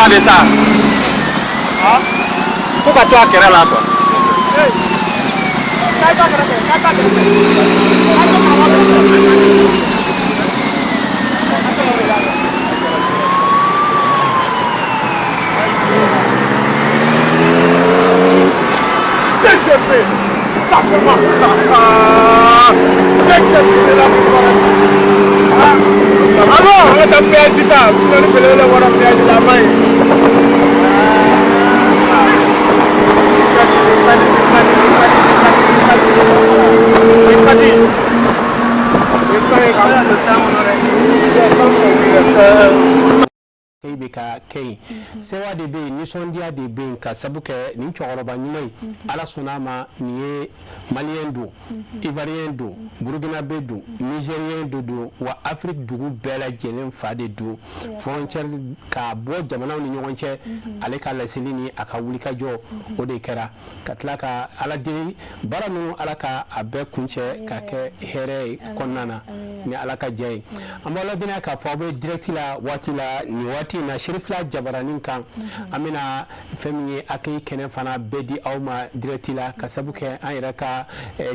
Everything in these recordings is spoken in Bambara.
de ça. Pourquoi toi qui es là toi? kei be ka kei sewa de be nisondia de be ka sabuke ni choroba nyimai ala sonama ni malien do ivoirien do burkina be do nigérien do wa afrique dugu bela jelen fade do frontière ka bo jamana ni nyonche ale ka la selini aka wulika jo o de kera katla ka ala de baranu ala ka abe kunche ka ke here konnana ni ala ka jey amala bina ka fo be direct la wati la ni wati na shirifla jabaranin kan amina femiye akai kenen fana bedi awma direct la ka sabuke an ira ka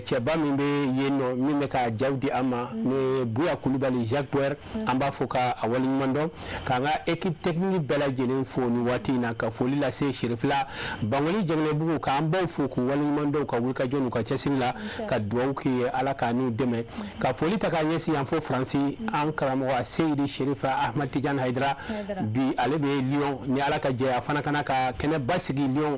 cheba min be yeno min ka jawdi ama ne buya kulibali Jacques Boer amba foka awali mando kanga équipe technique bela jenen fo ni wati na ka foli la se shirifla bangoli jegne bugu ka ambo foku wali mando ka wulka jonu ka chesilla ka duwki ala ka ni deme ka foli ta ka nyesi yan fo franci an karamo Seydi Sherifa Ahmad Tidiane Haidara bi ale be Lyon ni ala ka je afana kana ka kene basigi Lyon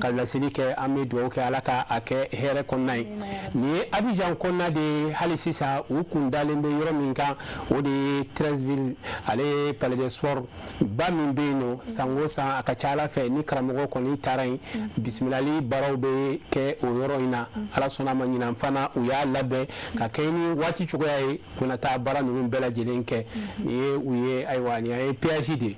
ka la seli ke amedo ke ala ka ake here konnai ni Abidjan konna de halisisa u kundale be yoro minka o de Treichville ale Palais des Sports ba min be no sangosa aka chala fe ni karamo ko ni tarai bismillah baraw be ke o yoro ina ala sona manyina mfana u ya labe ka keni wati chugoy kuna ta bara no bela jelenke ni uye aywa ni ay PhD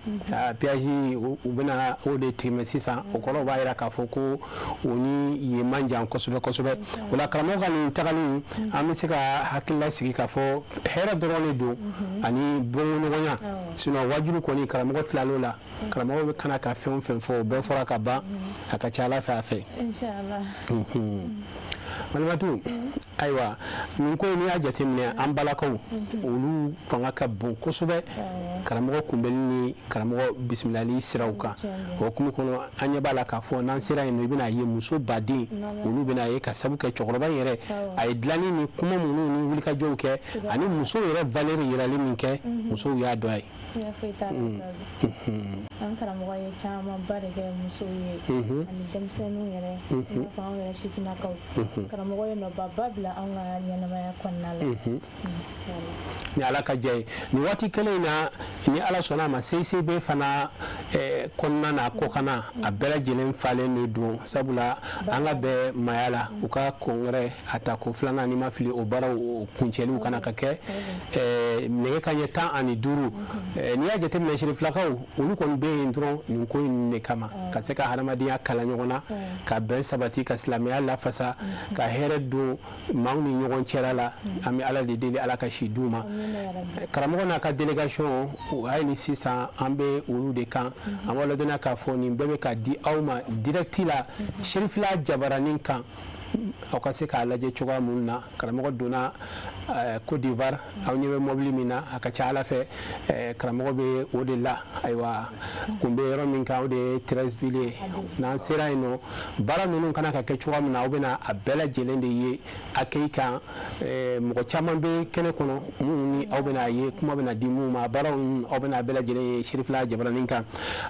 PhD ubena o de time sisa o ko ba ira ka foko oni ye manja kosobe wala karamo kan tagali amisika hakilla sigi ka fo hera drone do ani bonno ngonya sino wajulu ko ni karamo tlalola karamo kana ka fem fo be fora ka ba aka chala fa fe inshallah malmatu aywa min ko ni ajate mine ambalakaw olu fanga ka bon kosobe karamo kumbelni karamo bismillah sirawka o kuma kono anya bala ka fo nan sira ino bina ye muso badi olu bina ye ka sabu ke chokoroba yere ay dlani ni kuma munu ni wulika jowke ani muso yere valeur yirali minke muso ya doy ya fita an karamo ye chama barege muso ye ani demsenu yere ina fa yere shifina kaw karamo ye no bababla an ga nyanama ya konnala ni ala ka jey ni wati kele na ni ala sona ma sey be fana konna na ko kana abela jelen fale ni do sabula anga be mayala uka kongre ata ko flana ni mafili o bara o kunchelu kana kake ne kanye ta ani duru ni ya jete me shiri flakaw ulu kon be indron ni ko ne kama ka se ka haramadiya kala nyogona ka ben sabati ka islamia la fasa ka heredo mawni nyogon cerala ami ala de dele ala ka shiduma karamo na ka delegation ay ni sisa ambe ulu de kan amala dona ka foni bebe ka di awma directi la shirifla jabaranin kan aka se ka laje choga munna karamo dona Côte d'Ivoire aw ñewe mobli mina aka chala fe karamo be odilla aywa kumbe ro min ka ode Treichville nan sera ino bara nunu kana ka ke choga munna obena abela jelende ye akeika mo chaman be kene kono muni obena ye kuma bena dimu ma bara obena abela jelende shirifla jabranin kan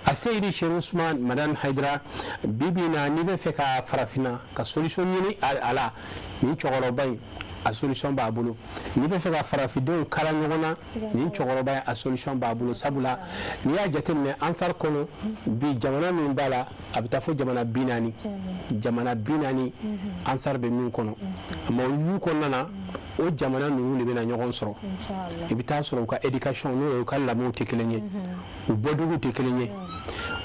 a Seydi Cheikh Ousmane Madane Haidara bibina ni be fe ka farafina ka solution ni ala ni chogoroba a solution ba bulu ni be fe ka farafidon kala nyogona ni chogoroba a solution ba bulu sabula ni ya jatemne ansar kono bi jamana min bala abita fo jamana binani ansar be min kono ma yu kono na o jamana nunu le bena nyogon soro inshallah ibita soro ka education no ka lamu te kelenye u bodugu te kelenye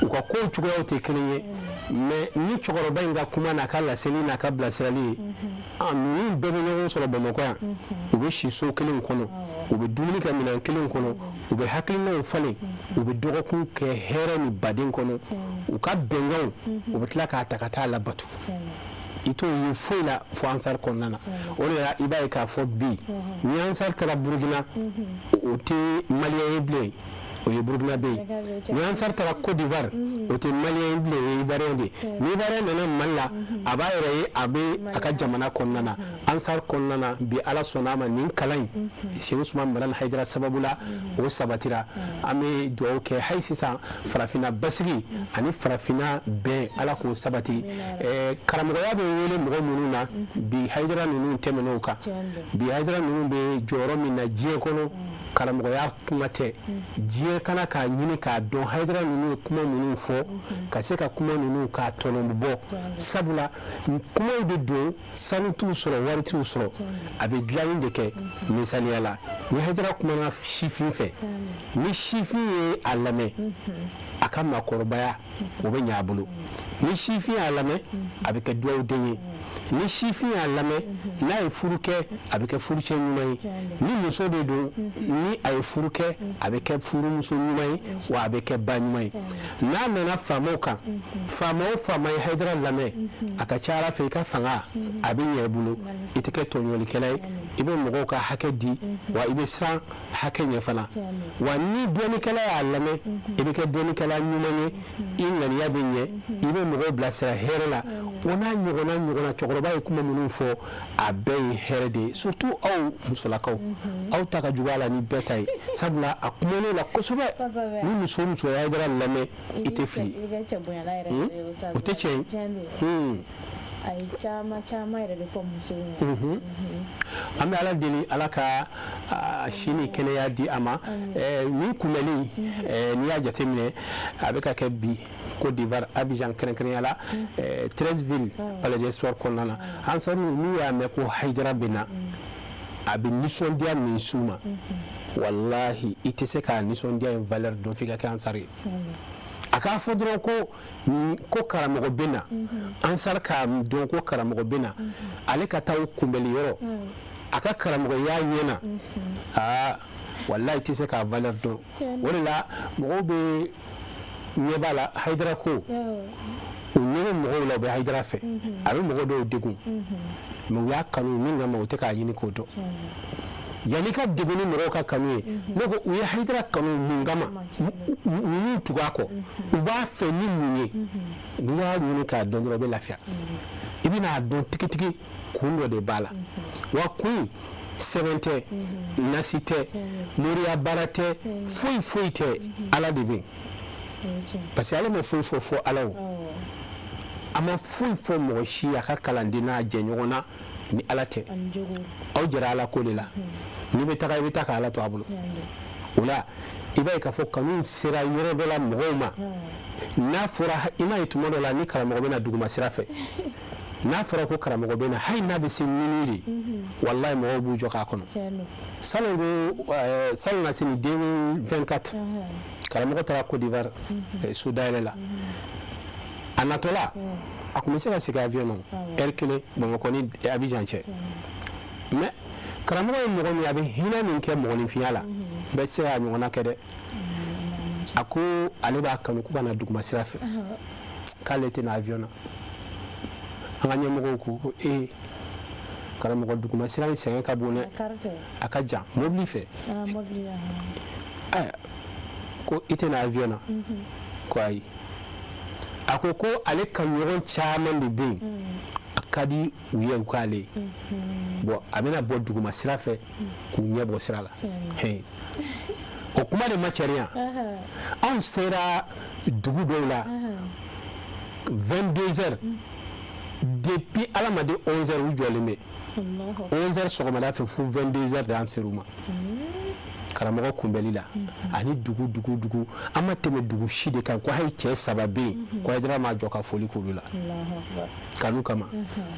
u ka ko chugo te kelenye mais ni chogoroba nga kuma na kala selina ka blasrali anu bebe nyogon soro bamako ya u be shiso kelen kono u be dumuni ka minan kelen kono u be hakilina fale u be dogokun ke here ni badin kono u ka bengaw u be tla ka takata la batu ito yi foila fo ansar konnana ole ya ibaye ka fo bi ni ansar tara burgina o te malien blé o ye burgina be ni ansar tara Côte d'Ivoire o te malien blé e ivoirien de ni ivoirien nana malla abayere abe aka jamana konnana ansar konnana bi ala sonama nin kalain Cheikh Ousmane Madane Haidara sababula o sabatira ame do ke haisisa farafina basigi ani farafina be ala ko sabati karamoya be wele mo mununa bi Haidara nunu temenoka bi Haidara nunu be joro min na jie kono karamɔgɔya kuma tɛ diɲɛ kana k'a ɲini k'a dɔn Haidara ninnu ye kuma ninnu fɔ ka se ka kuma ninnu k'a tɔnɔ bɔ sabula kumaw de don sanu t'u sɔrɔ wari t'u sɔrɔ a bɛ dilanni de kɛ misaliya la ni Haidara kumana sifin fɛ ni sifin ye a lamɛn a ka maakɔrɔbaya o bɛ ɲɛ a bolo ni sifin y'a lamɛn a bɛ kɛ duwawuden ye ni sifin y'a lamɛn n'a ye furu kɛ a bɛ kɛ furucɛ ɲuman ye ni muso de don ni a ye furu kɛ a bɛ kɛ furumuso ɲuman ye wa a bɛ kɛ ba ɲuman ye n'a nana faamaw kan faama o faama ye Haidara lamɛn a ka ca Ala fɛ i ka fanga a bɛ ɲɛ i bolo i tɛ kɛ tɔɲɔlikɛla ye i bɛ mɔgɔw ka hakɛ di wa i bɛ siran hakɛ ɲɛ fana wa ni dɔnnikɛla y'a lamɛn i bɛ kɛ dɔnnikɛla ɲuman ye i ŋaniya bɛ ɲɛ i bɛ mɔgɔw bilasira hɛrɛ la o n'a ɲɔgɔnna cɛkɔrɔba ye kuma minnu fɔ a bɛɛ ye hɛrɛ de ye surtout aw musolakaw aw ta ka jugu a la ni bɛɛ ta ye sabula a kuman'o la kosɛbɛ ni muso ye Haidara lamɛn i tɛ fili o tɛ tiɲɛ ye a ye caman yɛrɛ de fɔ musow ye an bɛ Ala deli Ala ka si ni kɛnɛya di a ma nin kunbɛnni n'i y'a jateminɛ a bɛ ka kɛ bi Côte d'Ivoire Abidjan kɛrɛnkɛrɛnya la 13 villes palais des sports kɔnɔna na an sɔrɔ n'u y'a mɛn ko Haidara bɛ na a bɛ nisɔndiya min s'u ma wallahi i tɛ se k'a nisɔndiya in valeur dɔn f'i ka kɛ ansari ye a k'a fɔ dɔrɔn ko karamɔgɔ bɛ na ansar k'a dɔn ko karamɔgɔ bɛ na ale ka taa o kunbɛli yɔrɔ a ka karamɔgɔya ɲɛna wallahi i tɛ se k'a valeur dɔn o de la mɔgɔw bɛ ɲɛ b'a la Haidara ko u ɲɛ bɛ mɔgɔw la u bɛ Haidara fɛ a bɛ mɔgɔ dɔw degun mais u y'a kanu min kama u tɛ k'a ɲini k'o dɔn yanni ka degun ni mɔgɔw ka kanu ye ne ko u ye Haidara kanu mun kama ninnu tugu a kɔ u b'a fɛ ni mun ye n'i y'a ɲini k'a dɔn dɔrɔn i bɛ lafiya i bɛna a dɔn tigitigi kun dɔ de b'a la wa kun sɛbɛn tɛ nasi tɛ moriya baara tɛ foyi tɛ Ala de bɛ parce que ale ma foyi fɔ Ala o a ma foyi fɔ mɔgɔ si a ka kalanden n'a jɛɲɔgɔn na ni Ala tɛ aw jɛra Ala ko de la n'i bɛ taga i bɛ taa ka Ala to a bolo o la i b'a ye k'a fɔ kanu sera yɔrɔ dɔ la mɔgɔw ma n'a fɔra i m'a ye tuma dɔ la ni karamɔgɔ bɛ na duguma sira fɛ n'a fɔra ko karamɔgɔ bɛ na hali n'a bɛ se minnu de wallahi mɔgɔw b'u jɔ k'a kɔnɔ salon na se ni 2024 karamɔgɔ taara Côte d'Ivoire so dayɛlɛ la a natɔla a tun bɛ se ka sigi avion na heure 1 Bamakɔ ni Abidjan cɛ mais karamɔgɔ ye mɔgɔ min a bɛ hinɛ min kɛ mɔgɔninfinya la bɛɛ tɛ se k'a ɲɔgɔnna kɛ dɛ a ko ale b'a kanu ko ka na duguma sira fɛ k'ale tɛ na avion na an ka ɲɛmɔgɔw ko karamɔgɔ duguma sira in sɛgɛn ka bon dɛ a ka jan mobili fɛ ko i tɛ na avion na ko ayi a ko ale ka ɲɔgɔn caman de bɛ yen a ka di u ye u k'ale bon a bɛna bɔ duguma sira fɛ k'u ɲɛ bɔ sira la o kuma de ma cɛrinya anw sera dugu dɔw la 22 heures depuis Ala ma di 11 heures u jɔlen bɛ 11 heures sɔgɔmada fɛ fo 22 heures de an ser'u ma karamɔgɔ kunbɛli la ani dugu an ma tɛmɛ dugu si de kan ko hali cɛ 3 bɛ yen ko Haidara ma jɔ ka foli k'olu la kanu kama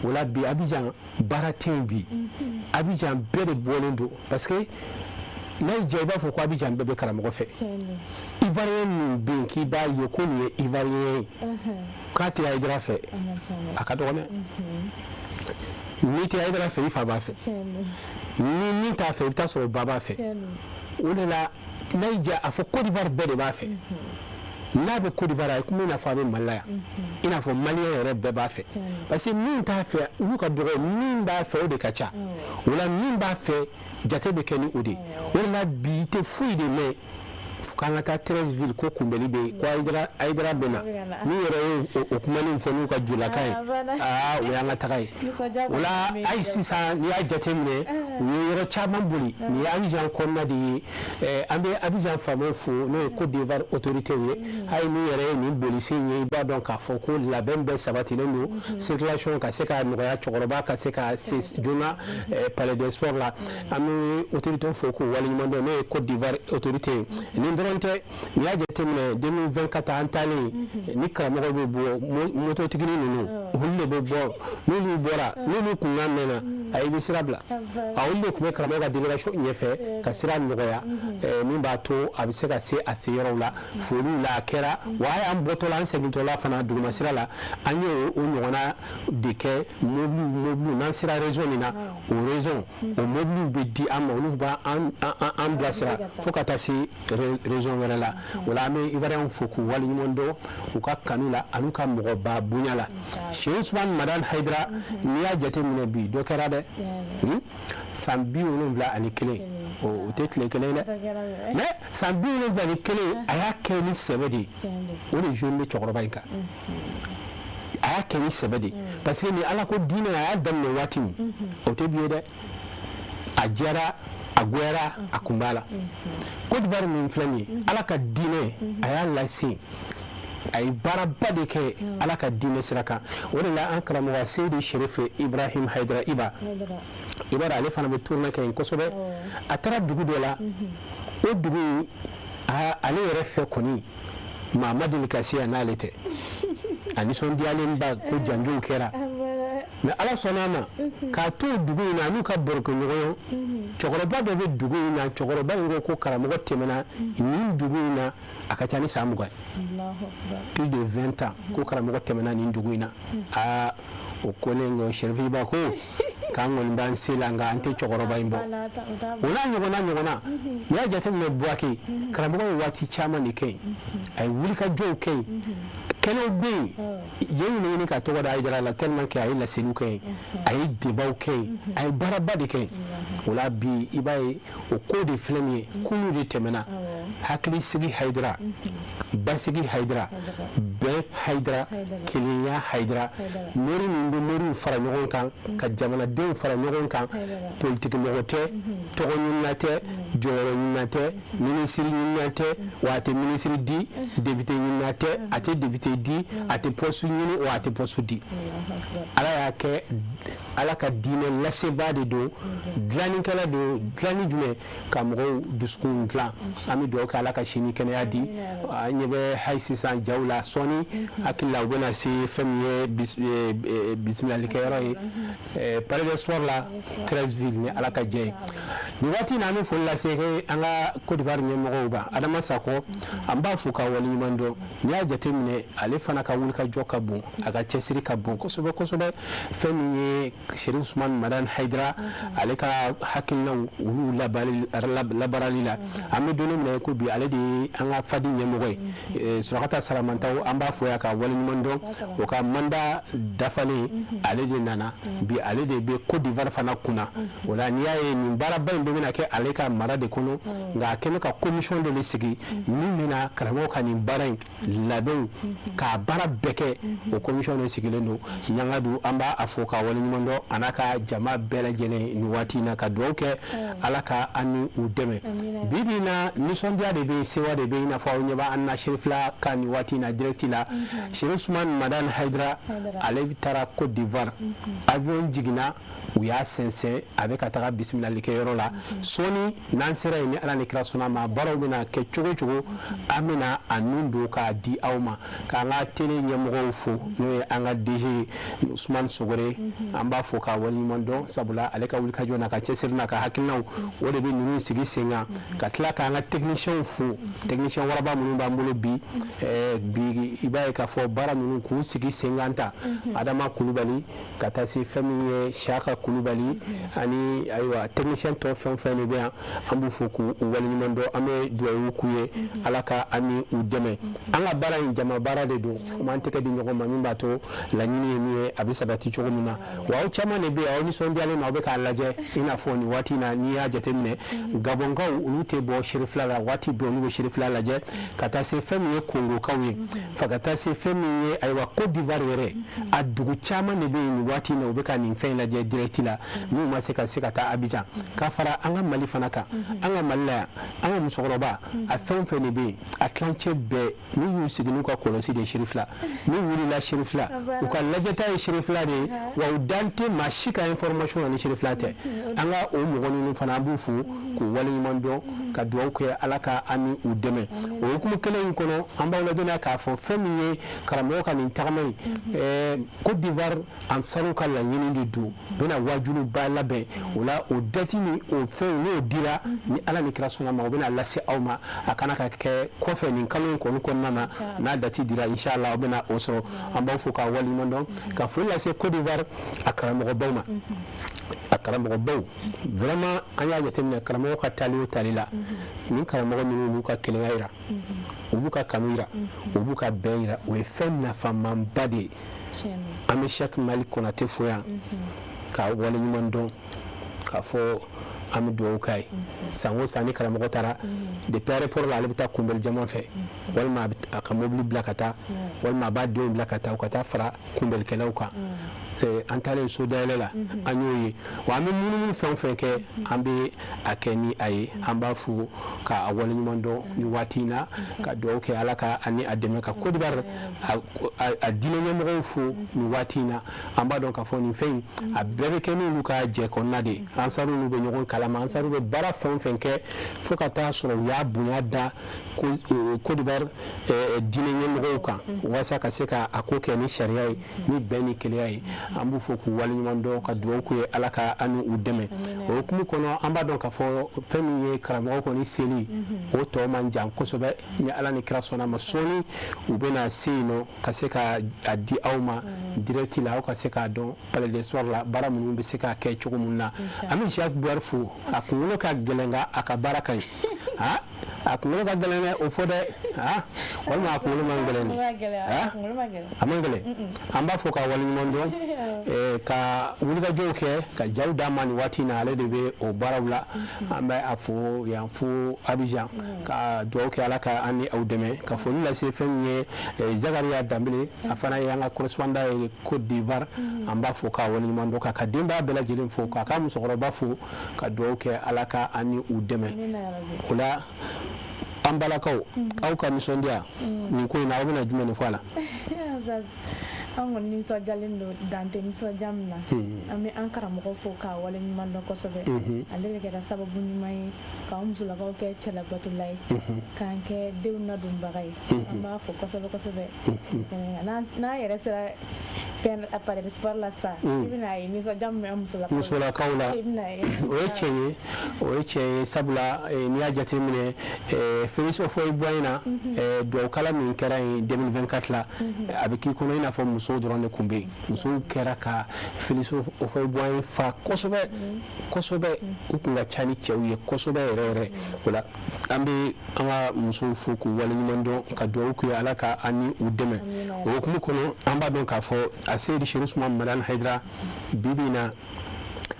o la bi Abidjan baara tɛ yen bi Abidjan bɛɛ de bɔlen don parce que n'a y'i diya i b'a fɔ ko Abidjan bɛɛ bɛ karamɔgɔ fɛ Ivoirien min bɛ yen k'i b'a ye ko nin ye Ivoirien ye k'a tɛ Haidara fɛ a ka dɔgɔ dɛ n'i tɛ Haidara fɛ i fa b'a fɛ ni min t'a fɛ i bɛ taa sɔrɔ ba b'a fɛ o de la n'a y'i diya a fɔ Côte d'Ivoire bɛɛ de b'a fɛ n'a bɛ Côte d'Ivoire a ye komi i n'a fɔ a bɛ Mali la yan i n'a fɔ Maliyɛn yɛrɛ bɛɛ b'a fɛ parce que min t'a fɛ olu ka dɔgɔ min b'a fɛ o de ka ca o la min b'a fɛ jate bɛ kɛ ni o de ye o de la bi i tɛ foyi de mɛn k'an ka taa 13 ville ko kunbɛli bɛ yen ko Ayidara bɛ na n'u yɛrɛ ye o kuma nin fɔ n'u ka jolaka ye o y'an ka taga ye o la hali sisan n'i y'a jateminɛ u ye yɔrɔ caman boli nin ye Abidjan kɔnɔna de ye an bɛ Abidjan faamaw fo n'o ye Côte d'Ivoire autorités ye hali n'u yɛrɛ ye nin bolisen ye i b'a dɔn k'a fɔ ko labɛn bɛɛ sabatilen don circulation ka se ka nɔgɔya cɛkɔrɔba ka se ka se joona palais des sports la an bɛ autorités fo k'u waleɲuman dɔn n'o ye Côte d'Ivoire autorité ye nin dɔrɔn tɛ n'i y'a jateminɛ 2024 an taalen ni karamɔgɔ bɛ bɔ mototigi ninnu olu de bɛ bɔ n'olu bɔra n'olu kunkan mɛnna a i bɛ sira bila olu de tun bɛ karamɔgɔ ka délégation ɲɛfɛ ka sira nɔgɔya min b'a to a bɛ se ka se a seyɔrɔw la foliw la a kɛra wa a y'an bɔtɔ la an segintɔ la fana duguma sira la an ye o ɲɔgɔnna de kɛ mobiliw n'an sera région min na o région o mobiliw bɛ di an ma olu b'an bilasira fo ka taa se région wɛrɛ la o la an bɛ Ivoirien fo k'u waleɲuman dɔn u ka kanu la an'u ka mɔgɔba bonya la Cheikh Ousmane Madane Haidara n'i y'a jateminɛ bi dɔ kɛra dɛ san 71 o tɛ tile kelen dɛ mais san 71 a y'a kɛ ni sɛbɛ de ye o de jeune bɛ cɛkɔrɔba in kan a y'a kɛ ni sɛbɛ de parce que ni ala ko diinɛ a y'a daminɛ waati min o tɛ bi ye dɛ a jɛra a goyara a kun b'a la Côte d'Ivoire min filɛ nin ye ala ka diinɛ a y'a lase a ye baaraba de kɛ ala ka diinɛ sira kan o de la an karamɔgɔ Seydi Sherife Ibrahim Haidara Iba ale fana bɛ tourner kɛ yen kosɛbɛ a taara dugu dɔ la o dugu ale yɛrɛ fɛ kɔni maa ma deli ka se yan n'ale tɛ a nisɔndiyalenba ko janjow kɛra mais ala sɔnna a ma k'a to dugu in na n'u ka barokɛɲɔgɔn cɛkɔrɔba dɔ bɛ dugu in na cɛkɔrɔba in ko karamɔgɔ tɛmɛna nin dugu in na a ka ca ni san 20 plus de 20 ans ko karamɔgɔ tɛmɛna nin dugu in na o kolen ko Sherife Iba ko k'an kɔni b'an se la nka an tɛ cɛkɔrɔba in bɔ o n'a ɲɔgɔnna n'i y'a jateminɛ Buwake karamɔgɔ ye waati caman de kɛ yen a ye wulikajɔw kɛ yen kɛnɛw bɛ yen yen ɲini ka tɔgɔ da Haidara la tellement que a ye laseliw kɛ yen a ye debaw kɛ yen a ye baaraba de kɛ yen o la bi i b'a ye o ko de filɛ nin ye kunu de tɛmɛna hakilisigi Haidara basigi Haidara bɛn Haidara kelenya Haidara mori min bɛ moriw fara ɲɔgɔn kan ka jamanadenw fara ɲɔgɔn kan politiki mɔgɔ tɛ tɔgɔ ɲinina tɛ jɔyɔrɔ ɲinina tɛ minisiri ɲinina tɛ wa a tɛ minisiri di député ɲinina tɛ a tɛ député di a tɛ poste ɲini wa a tɛ poste di ala y'a kɛ ala ka diinɛ lasebaa de don dilannikɛla don dilanni jumɛn ka mɔgɔw dusukun dilan an bɛ dugawu kɛ ala ka sini kɛnɛya di an ɲɛ bɛ hali sisan jaw la sɔɔni hakili la u bɛna se fɛn min ye bisimilalikɛyɔrɔ ye palais des sports la 13 ville ni ala ka jɛ ye nin waati in na an bɛ foli lase an ka Côte d'Ivoire ɲɛmɔgɔw ba Adama Sakɔ an b'a fo ka waleɲuman dɔn n'i y'a jateminɛ ale fana ka wulikajɔ ka bon a ka cɛsiri ka bon kosɛbɛ kosɛbɛ fɛn min ye Cheikh Ousmane Madane Haidara ale ka hakilinaw olu labarali la an bɛ don min na ko bi ale de ye an ka fadi ɲɛmɔgɔ ye Surakata Saramantaw an b'a fo ya ka waleɲuman dɔn o ka mandat dafalen ale de nana bi ale de bɛ Côte d'Ivoire fana kunna o la n'i y'a ye nin baaraba in bɛ na kɛ ale ka mara de kɔnɔ nka a kɛlen ka commission de sigi min bɛna karamɔgɔ ka nin baara in labɛnw k'a baara bɛɛ kɛ o commission de sigilen don ɲangadu an b'a fo ka waleɲuman dɔn a n'a ka jama bɛɛ lajɛlen nin waati in na ka dugawu kɛ ala ka an ni u dɛmɛ bi bi in na nisɔndiya de bɛ sewa de bɛ i n'a fɔ aw ɲɛ bɛ an na Sherifila ka nin waati in na direct la Cheikh Ousmane Madane Haidara ale taara Côte d'Ivoire avion jiginna u y'a sɛnsɛn a bɛ ka taga bisimilalikɛyɔrɔ la sɔɔni n'an sera yen ni ala ni kira sɔnna ma baaraw bɛna kɛ cogo cogo an bɛna a nun don k'a di aw ma k'an ka télé ɲɛmɔgɔw fo n'o ye an ka DG Ousmane Sogore an b'a fo k'a waleɲuman dɔn sabula ale ka wulikajɔ n'a ka cɛsiri n'a ka hakilinaw o de bɛ ninnu sigi sen kan ka tila k'an ka technicien fo technicien waraba minnu b'an bolo bi bi i b'a ye k'a fɔ baara ninnu k'u sigi sen kan ta Adama Kulubali ka taa se fɛn min ye Siaka Kulubali ani ayiwa technicien tɔ fɛn o fɛn de bɛ yan an b'u fo k'u waleɲuman dɔn an bɛ dugawu k'u ye ala ka an ni u dɛmɛ an ka baara in jama baara de don fo m'an tɛgɛ di ɲɔgɔn ma min b'a to laɲini ye min ye a bɛ sabati cogo min na wa aw caman de bɛ yen aw nisɔndiyalen don aw bɛ k'a lajɛ i n'a fɔ nin waati in na n'i y'a jateminɛ Gabɔnkaw olu tɛ bɔ Sherifila la waati bɛɛ olu bɛ shérif-la lajɛ ka taa se fɛn min ye Congo-kaw ye fo ka taa se fɛn min ye ayiwa Côte d'Ivoire yɛrɛ a dugu caman de bɛ yen nin waati in na u bɛ ka nin fɛn in lajɛ direct la n'u ma se ka taa Abidjan ka fara an ka Mali fana kan an ka Mali la yan an ka musokɔrɔba a fɛn o fɛn de bɛ yen a tilancɛ bɛɛ n'u y'u sigi n'u ka kɔlɔsi de shérif-la n'u wulila shérif-la u ka lajɛta ye shérif-la de ye wa u dan tɛ maa si ka information na ni shérif-la tɛ an ka o mɔgɔ ninnu fana an b'u fo k'u waleɲuman dɔn ka dugawu kɛ Ala ka an ni u dɛmɛ o hukumu kelen in kɔnɔ an b'aw lajɛ k'a fɔ fɛn min ye karamɔgɔ ka nin tagama in Côte d'Ivoire ansaru ka laɲini de don u bɛna wajuliba labɛn o la o date ni o fɛn n'o dira ni Ala ni kira sɔnna ma o bɛna lase aw ma a kana ka kɛ kɔfɛ nin kalo in kɔni kɔnɔna na n'a date dira inshallah o bɛna o sɔrɔ an b'aw fo k'a waleɲuman dɔn ka foli lase Côte d'Ivoire a karamɔgɔbaw ma a karamɔgɔbaw vraiment an y'a jateminɛ karamɔgɔ ka taali o taali la nin karamɔgɔ minnu n'u ka kelenya yira u b'u ka kanu yira u b'u ka bɛn yira o ye fɛn nafamanba de ye an bɛ Cheikh Malick Konate fo yan k'a waleɲuman dɔn k'a fɔ an bɛ dugawu k'a ye san o san ni karamɔgɔ taara depuis aéroport la ale bɛ taa kunbɛli jama fɛ walima a ka mobili bila ka taa walima a b'a denw bila ka taa u ka taa fara kunbɛlikɛlaw kan an taalen so dayɛlɛ la an y'o ye wa an bɛ munumunu fɛn o fɛn kɛ an bɛ a kɛ ni a ye an b'a fo k'a waleɲuman dɔn nin waati in na ka dugawu kɛ Ala ka ani a dɛmɛ ka Côte d'Ivoire a diinɛ ɲɛmɔgɔw fo nin waati in na an b'a dɔn k'a fɔ nin fɛn in a bɛɛ bɛ kɛ n'olu ka jɛ kɔnɔna de ansaru n'u bɛ ɲɔgɔn kalama ansaru bɛ baara fɛn o fɛn kɛ fo ka taa sɔrɔ u y'a bonya da Côte d'Ivoire diinɛ ɲɛmɔgɔw kan walasa ka se ka a ko kɛ ni sariya ye ni bɛn ni kelenya ye an b'u fo k'u waleɲuman dɔn ka dugawu k'u ye Ala ka an ni u dɛmɛ o hukumu kɔnɔ an b'a dɔn k'a fɔ fɛn min ye karamɔgɔ kɔni seli o tɔ man jan kosɛbɛ ni Ala ni kira sɔnna ma sɔɔni u bɛna se yen nɔ ka se ka a di aw ma direct la aw ka se k'a dɔn palais des sports la baara minnu bɛ se k'a kɛ cogo min na an bɛ Jacques Bouhari fo a kunkolo ka gɛlɛn nka a ka baara ka ɲi a kunkolo ka gɛlɛn dɛ o fɔ dɛ walima a kunkolo man gɛlɛn a man gɛlɛn an b'a fɔ k'a waleɲuman dɔn ka wulikajɔw kɛ ka jaw d'a ma nin waati in na ale de bɛ o baaraw la an bɛ a fo yan fo Abidjan ka dugawu kɛ Ala ka an ni aw dɛmɛ ka foli lase fɛn min ye Zakariya Danbele a fana ye an ka correspondant ye Côte d'Ivoire an b'a fo k'a waleɲuman dɔn ka denbaya bɛɛ lajɛlen fo k'a ka musokɔrɔba fo ka dugawu kɛ Ala ka an ni u dɛmɛ o la an balakaw aw ka nisɔndiya nin ko in na aw bɛna jumɛn de fɔ a la an kɔni nisɔndiyalen don dante nisɔndiya min na an bɛ an karamɔgɔ fo k'a waleɲuman dɔn kosɛbɛ ale de kɛra sababu ɲuman ye k'an musolakaw kɛ cɛlabatula ye k'an kɛ denw ladonbaga ye an b'a fo kosɛbɛ kosɛbɛ n'an yɛrɛ sera fɛn palais des sports la sisan i bɛna ye nisɔndiya min bɛ musolakaw la o ye tiɲɛ ye sabula n'i y'a jateminɛ Félix Houphouët-Boigny na dugawukala min kɛra yen 2024 la a bɛ k'i kɔnɔ i n'a fɔ musow dɔrɔn de tun bɛ yen musow kɛra ka Félix Houphouët-Boigny fa kosɛbɛ u tun ka ca ni cɛw ye kosɛbɛ yɛrɛ o la an bɛ an ka musow fo k'u waleɲuman dɔn ka dugawu k'u ye Ala ka an ni u dɛmɛ o hukumu kɔnɔ an b'a dɔn k'a fɔ a Seydi Cherif Ousmane Madani Haidara bi bi in na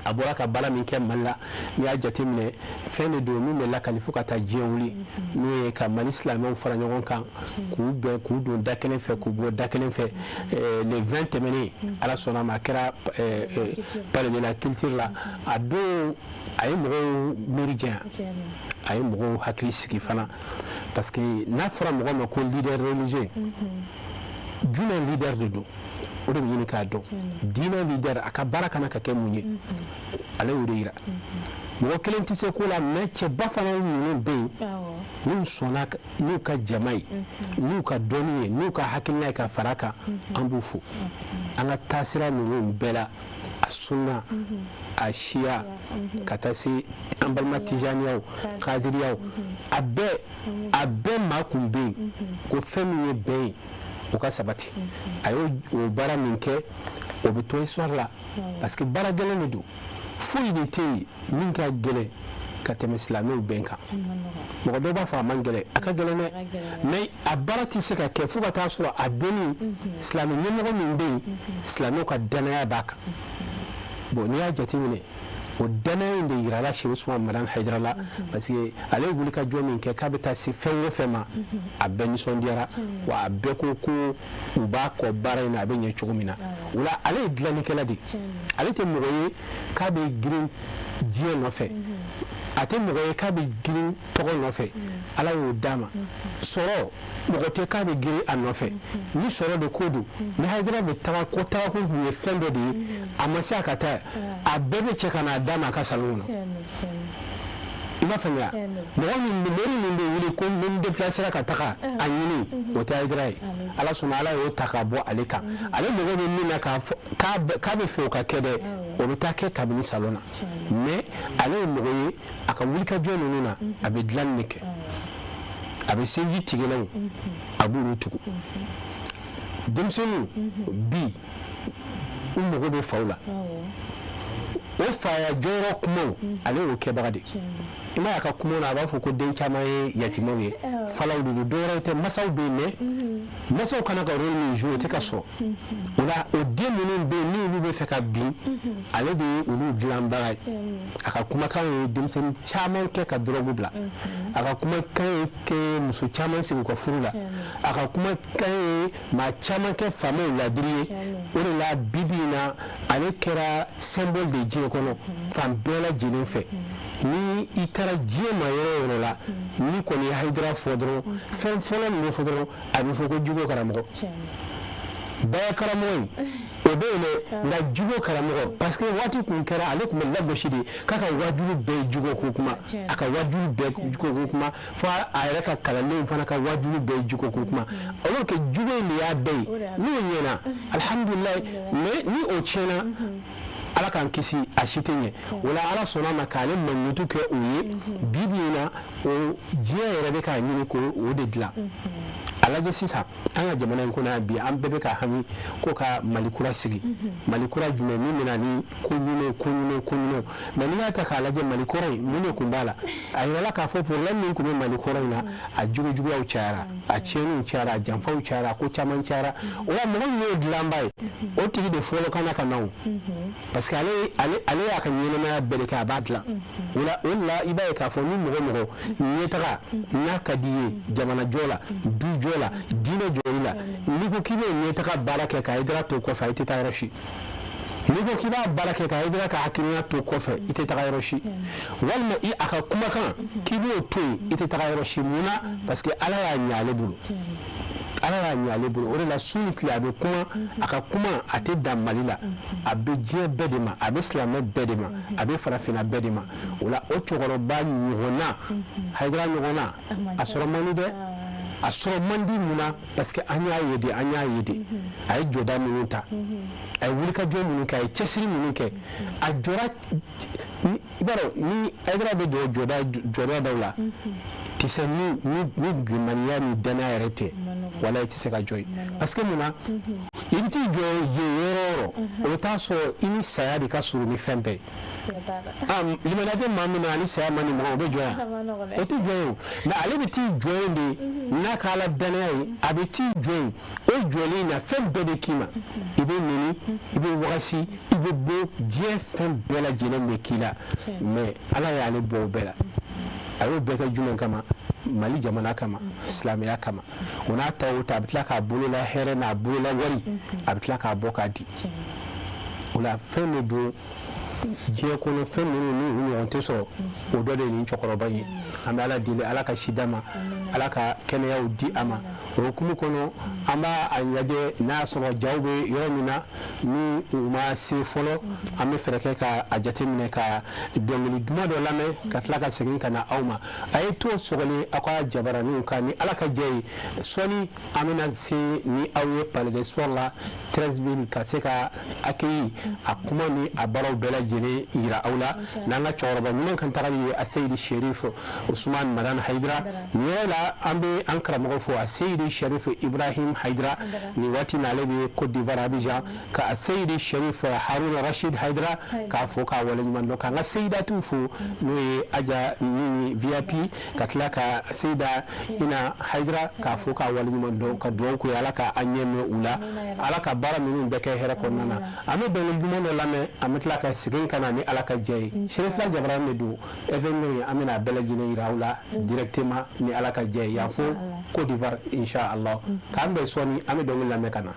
a bɔra ka baara min kɛ Mali la n'i y'a jateminɛ fɛn de don min bɛ lakali fo ka taa diɲɛ wuli n'o ye ka Mali silamɛw fara ɲɔgɔn kan k'u bɛn k'u don da kelen fɛ k'u bɔ da kelen fɛ le 20 tɛmɛnen Ala sɔnna ma a kɛra palais de la culture la a don a ye mɔgɔw miiri janya a ye mɔgɔw hakili sigi fana parce que n'a fɔra mɔgɔ ma ko leader religieux jumɛn leader de don o de bɛ ɲini k'a dɔn diinɛ leader a ka baara kana ka kɛ mun ye ale y'o de yira mɔgɔ kelen tɛ se ko la mais cɛba fana ninnu bɛ yen n'u sɔnna n'u ka jama ye n'u ka dɔnni ye n'u ka hakilina ye ka fara kan an b'u fo an ka taasira ninnu bɛɛ la a sunna a siya ka taa se an balima tijaniyaw kadiriyaw a bɛɛ maa kun bɛ yen ko fɛn min ye bɛn ye o ka sabati a y'o baara min kɛ o bɛ to histoire la parce que baara gɛlɛn de don foyi de tɛ yen min ka gɛlɛn ka tɛmɛ silamɛw bɛn kan mɔgɔ dɔw b'a fɔ a man gɛlɛn a ka gɛlɛn dɛ mais a baara tɛ se ka kɛ fo ka taa sɔrɔ a donni silamɛ ɲɛmɔgɔ min bɛ yen silamɛw ka danaya b'a kan bon n'i y'a jateminɛ o danaya in de yirala Sheikh Usman Madan Haidara la parce que ale wuli ka jɔ min kɛ k'a bɛ taa se fɛn o fɛn ma a bɛɛ nisɔndiyara wa a bɛɛ ko ko u b'a kɔ baara in na a bɛ ɲɛ cogo min na o la ale ye dilannikɛla de ale tɛ mɔgɔ ye k'a bɛ girin diɲɛ nɔfɛ a tɛ mɔgɔ ye k'a bɛ girin tɔgɔ nɔfɛ ala y'o d'a ma sɔrɔ mɔgɔ tɛ k'a bɛ girin a nɔfɛ ni sɔrɔ de ko don ni Haidara bɛ taga ko tagakun kun ye fɛn dɔ de ye a ma se a ka taa a bɛɛ bɛ cɛ ka n'a d'a ma a ka salon kɔnɔ i b'a faamuya mɔgɔ min bɛ wuli ko n déplacera ka taga a ɲini o tɛ Haidara ye ala sɔnna ala y'o ta ka bɔ ale kan ale mɔgɔ bɛ min na k'a bɛ fɛ o ka kɛ dɛ o bɛ taa kɛ kabini salon na mais ale ye mɔgɔ ye a ka wulikajɔ ninnu na a bɛ dilanni de kɛ a bɛ seji tigɛlenw a b'olu tugu denmisɛnninw bi u mago bɛ faw la o faya jɔyɔrɔ kumaw ale y'o kɛbaga de i ma y'a ka kumaw na a b'a fɔ ko den caman ye yatimaw ye falaw de don dɔwɛrɛ tɛ masaw bɛ yen mais masaw kana ka rôle min jouer o tɛ ka sɔrɔ o la o den minnu bɛ yen n'olu bɛ fɛ ka bin ale de ye olu dilanbaga ye a ka kumakan ye denmisɛnnin caman kɛ ka drogue bila a ka kumakan ye kɛ muso caman sigi u ka furu la a ka kumakan ye maa caman kɛ faamaw ladiri ye o de la bi bi in na ale kɛra symbole de diɲɛ kɔnɔ fan bɛɛ lajɛlen fɛ ni i taara diɲɛ ma yɔrɔ o yɔrɔ la ni kɔni ye Haidara fɔ dɔrɔn fɛn fɔlɔ min bɛ fɔ dɔrɔn a bɛ fɔ ko jugo karamɔgɔ bɛɛ karamɔgɔ in o bɛ yen dɛ nka jugo karamɔgɔ parce que waati kun kɛra ale tun bɛ lagosi de k'a ka wajulu bɛɛ ye jugo ko kuma a ka wajulu bɛɛ jugo ko kuma fo a yɛrɛ ka kalandenw fana ka wajulu bɛɛ ye jugo ko kuma alors que jugo in de y'a bɛɛ ye n'o ɲɛna alhamdulilayi mais ni o tiɲɛna ala k'an kisi a si tɛ ɲɛ o la ala sɔnna a ma k'ale maɲutu kɛ o ye bi bi in na o diɲɛ yɛrɛ bɛ k'a ɲini k'o de dilan a lajɛ sisan an ka jamana in kɔnɔ yan bi an bɛɛ bɛ ka hami ko ka Mali kura sigi Mali kura jumɛn min bɛna ni ko ɲumanw mais n'i y'a ta k'a lajɛ Mali kɔrɔ in mun de kun b'a la a yirala k'a fɔ problème min kun bɛ Mali kɔrɔ in na a jugujuguyaw cayara a tiɲɛniw cayara a janfaw cayara a ko caman cayara o la mɔgɔ min y'o dilanba ye o tigi de fɔlɔ kan ka na o parce que ale y'a ka ɲɛnamaya bɛɛ de kɛ a b'a dilan o la i b'a ye k'a fɔ ni mɔgɔ ɲɛtaga n'a ka di ye jamana jɔ la du jɔ la diinɛ jɔli la n'i ko k'i bɛ ɲɛtaga baara kɛ ka Haidara to kɔfɛ i tɛ taa yɔrɔ si n'i ko k'i b'a baara kɛ ka Haidara ka hakilina to kɔfɛ i tɛ taga yɔrɔ si walima a ka kumakan k'i b'o to yen i tɛ taga yɔrɔ si mun na parce que ala y'a ɲɛ ale bolo ala y'a ɲɛ ale bolo o de la su ni tile a bɛ kuma a ka kuma a tɛ dan Mali la a bɛ diɲɛ bɛɛ de ma a bɛ silamɛ bɛɛ de ma a bɛ farafinna bɛɛ de ma o la o cɛkɔrɔba ɲɔgɔnna Haidara ɲɔgɔnna a sɔrɔ man di dɛ a sɔrɔ man di mun na parce que an y'a ye de a ye jɔda minnu ta a ye wulikajɔ minnu kɛ a ye cɛsiri minnu kɛ a jɔra i b'a dɔn ni Haidara bɛ jɔ jɔda dɔw la tɛ se ni limaniya ni danaya yɛrɛ tɛ wala i tɛ se ka jɔ yen parce que mun na i bɛ t'i jɔ yen yɔrɔ o yɔrɔ o bɛ taa sɔrɔ i ni saya de ka surun ni fɛn bɛɛ ye limaniya tɛ maa min na ani saya man di mɔgɔ o bɛ jɔ yan o tɛ jɔ yen o mais ale bɛ t'i jɔ yen de n'a ka ala danaya ye a bɛ t'i jɔ yen o jɔlen na fɛn bɛɛ bɛ k'i ma i bɛ nɛni i bɛ wagasi i bɛ bɔ diɲɛ fɛn bɛɛ lajɛlen bɛ k'i la mais ala y'ale bɔ o bɛɛ la a y'o bɛɛ kɛ jumɛn kama Mali jamana kama silamɛya kama o n'a ta o ta a bɛ tila k'a bolola hɛrɛ n'a bolola wari a bɛ tila k'a bɔ k'a di o la fɛn min don diɲɛ kɔnɔ fɛn minnu ni u ɲɔgɔn tɛ sɔrɔ o dɔ de ye nin cɛkɔrɔba ye an bɛ ala deli ala ka si d'a ma ala ka kɛnɛyaw di a ma o hukumu kɔnɔ an b'a lajɛ n'a y'a sɔrɔ jaw bɛ yɔrɔ min na ni u ma se fɔlɔ an bɛ fɛɛrɛ kɛ ka a jateminɛ ka dɔnkili duman dɔ lamɛn ka tila ka segin ka na aw ma a ye to sɔgɔlen aw ka jabaraninw kan ni ala ka jɛ ye sɔni an bɛna se ni aw ye palais d'espoir la 13 ka se ka accueillir a kuma ni a baaraw bɛɛ lajɛlen yira aw la n'an ka cɛkɔrɔba ɲuman kan tagali ye a Seyidi Sherif Usman Madan Haidara ni yɔrɔ la an bɛ an karamɔgɔ fo a Seyidi Seydi Sharif Ibrahim Haidara ni waati n'ale bɛ Côte d'Ivoire Abidjan ka Seydi Sharif Haruna Rashid Haidara k'a fo k'a waleɲuman dɔn k'an ka Seyidatu fo n'o ye Aja Mimi VIP ka tila ka Seyida Ina Haidara k'a fo k'a waleɲuman dɔn ka dugawu k'u ye Ala ka an ɲɛ mɛn u la Ala ka baara ninnu bɛɛ kɛ hɛrɛ kɔnɔna na an bɛ dɔnkili duman dɔ lamɛn an bɛ tila ka segin ka na ni Ala ka jɛ ye Sherifila Jabara de don événement ye an bɛna a bɛɛ lajɛlen yira aw la directement ni Ala ka jɛ ye yan fo Côte d'Ivoire inshallah k'an bɛn sɔɔni an bɛ dɔnkili lamɛn ka na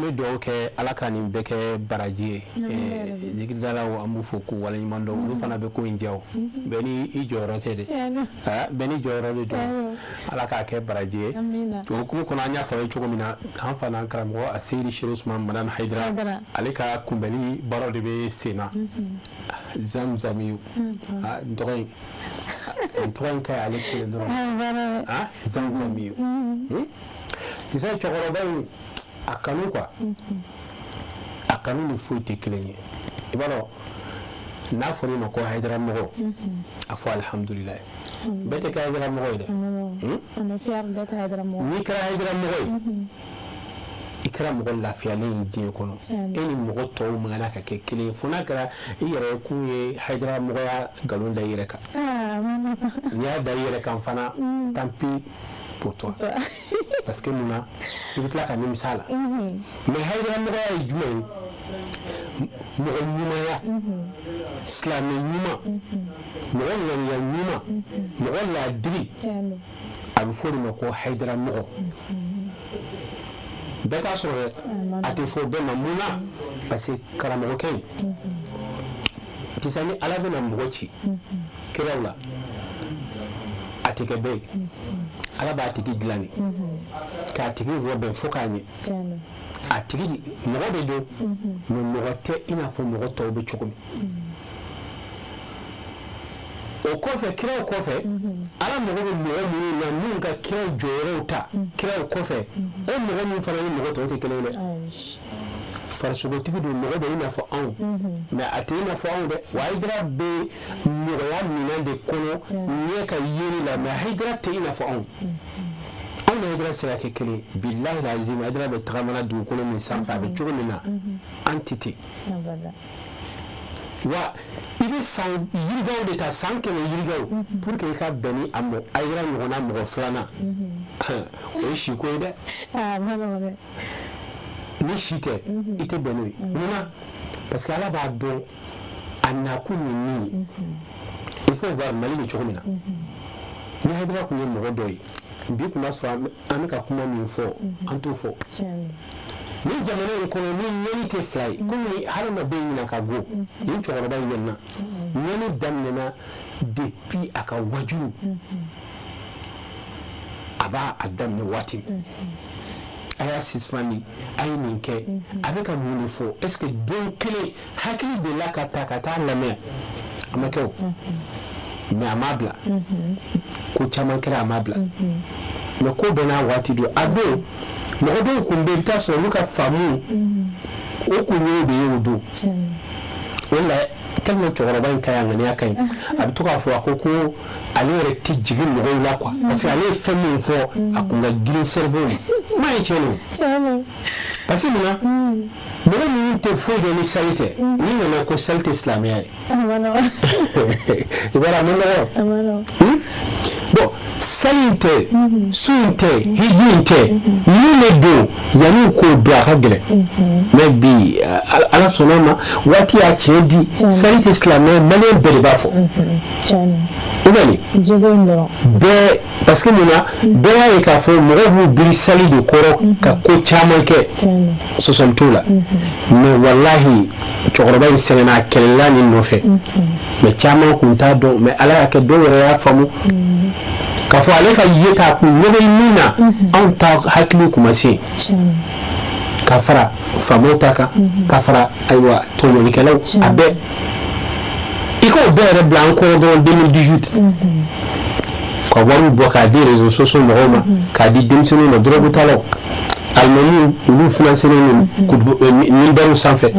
bɛ dugawu kɛ ala ka nin bɛɛ kɛ baraji ye zikridalaw an b'u fo k'u waleɲuman dɔn olu fana bɛ ko in diya o bɛɛ ni i jɔyɔrɔ tɛ dɛ bɛɛ ni jɔyɔrɔ de don ala k'a kɛ baraji ye o hukumu kɔnɔ an y'a fɔ cogo min na an fana an karamɔgɔ a seyidi shehu usman madame hayidara ale ka kunbɛnni baaraw de bɛ sen na zamzamiyu n tɔgɔ in ka ɲi ale kelen dɔrɔn zamzamiyu kisɛ cɛkɔrɔba in a kanu quoi a kanu ni foyi tɛ kelen ye i b'a dɔn n'a fɔra i ma ko hayidara mɔgɔ a fɔ alhamdulilayi bɛɛ tɛ kɛ hayidara mɔgɔ ye dɛ n'i kɛra hayidara mɔgɔ ye i kɛra mɔgɔ lafiyalen ye diɲɛ kɔnɔ e ni mɔgɔ tɔw man kan ka kɛ kelen ye fo n'a kɛra i yɛrɛ k'u ye hayidara mɔgɔya nkalon da i yɛrɛ kan n'i y'a da i yɛrɛ kan fana tant pis pour toi parce que munna i bɛ tila ka nimisa la mais hayidara mɔgɔya ye jumɛn ye mɔgɔ ɲumanya silamɛ ɲuman mɔgɔ ŋaniya ɲuman mɔgɔ laadiri a bɛ fɔ o de ma ko hayidara mɔgɔ bɛɛ t'a sɔrɔ dɛ a tɛ fɔ bɛɛ ma munna parce que karamɔgɔkɛ in sisan ni ala bɛna mɔgɔ ci kiraw la a tɛ kɛ bɛɛ ye ala b'a tigi dilan de k'a tigi rɔbɛn fo k'a ɲɛ a tigi mɔgɔ de don mais mɔgɔ tɛ i n'a fɔ mɔgɔ tɔw bɛ cogo min o kɔfɛ kiraw kɔfɛ ala mago bɛ mɔgɔ minnu na minnu ka kiraw jɔyɔrɔw ta kiraw kɔfɛ o mɔgɔ minnu fana ni mɔgɔ tɔw tɛ kelen ye dɛ farisogotigi don mɔgɔ bɛ i n'a fɔ anw mais a tɛ i n'a fɔ anw dɛ wa hayidara bɛ mɔgɔya minɛn de kɔnɔ ɲɛ ka yeli la mais hayidara tɛ i n'a fɔ anw anw ni hayidara se ka kɛ kelen ye bilahi lazim hayidara bɛ tagamana dugukolo min sanfɛ a bɛ cogo min na an tɛ ten wa i bɛ san yirigaw de ta san 100 yirigaw pour que i ka bɛn ni a hayidara ɲɔgɔnna mɔgɔ filanan o ye siko ye dɛ ni si tɛ i tɛ bɛn n'o ye munna parce que ala b'a dɔn a nakun ye min ye il faut voir mali bɛ cogo min na ni hayidara tun ye mɔgɔ dɔ ye bi kun b'a sɔrɔ an bɛ ka kuma min fɔ an t'o fɔ ni jamana in kɔnɔ ni ɲɛni tɛ fila ye komi hadamaden ɲina ka go ni cɛkɔrɔba in ɲɛna ɲɛni daminɛna depuis a ka wajulu a b'a daminɛ waati min a y'a suspandi a ye nin kɛ a bɛ ka mun de fɔ est ce que don kelen hakili de la ka taa lamɛn a ma kɛ o mais a m'a bila ko caman kɛra a m'a bila mais ko bɛɛ n'a waati don a don mɔgɔ dɔw kun bɛ yen i bɛ taa sɔrɔ olu ka faamu o kun ye o de ye o don o la tellement cɛkɔrɔba in ka ɲi a ŋaniya ka ɲi a bɛ to k'a fɔ a ko ale yɛrɛ tɛ jigin mɔgɔw la quoi parce que ale ye fɛn min fɔ a kun ka girin cerveau ma ye tiɲɛ don parce que munna mɔgɔ minnu tɛ foyi dɔn ni sali tɛ n'i nana ko sali tɛ silamɛya ye i b'a dɔn a ma nɔgɔ bon sali in tɛ su in tɛ hiji in tɛ min de don yanni k'o don a ka gɛlɛn mais bi ala sɔnna ma waati y'a tiɲɛ di sali tɛ silamɛya maliyɛn bɛɛ de b'a fɔ i bɛ nin bɛɛ parce que munna bɛɛ y'a ye k'a fɔ mɔgɔw b'u biri sali de kɔrɔ ka ko caman kɛ sɔsɔli t'o la mais walahi cɛkɔrɔba in sɛgɛnna a kɛlɛla nin nɔfɛ mais caman kun t'a dɔn mais ala y'a kɛ dɔw yɛrɛ y'a faamu k'a fɔ ale ka ye k'a kun ɲɛ bɛ min na anw ta hakili kun ma se ka fara faamaw ta kan ka fara ayiwa tɔɲɔlikɛlaw a bɛɛ i k'o bɛɛ yɛrɛ bila an kɔrɔ dɔrɔn 2018 ka wariw bɔ k'a di réseaux sociaux mɔgɔw ma k'a di denmisɛnninw ma dɔrɔgutalaw alimamiw olu financelen don minbariw sanfɛ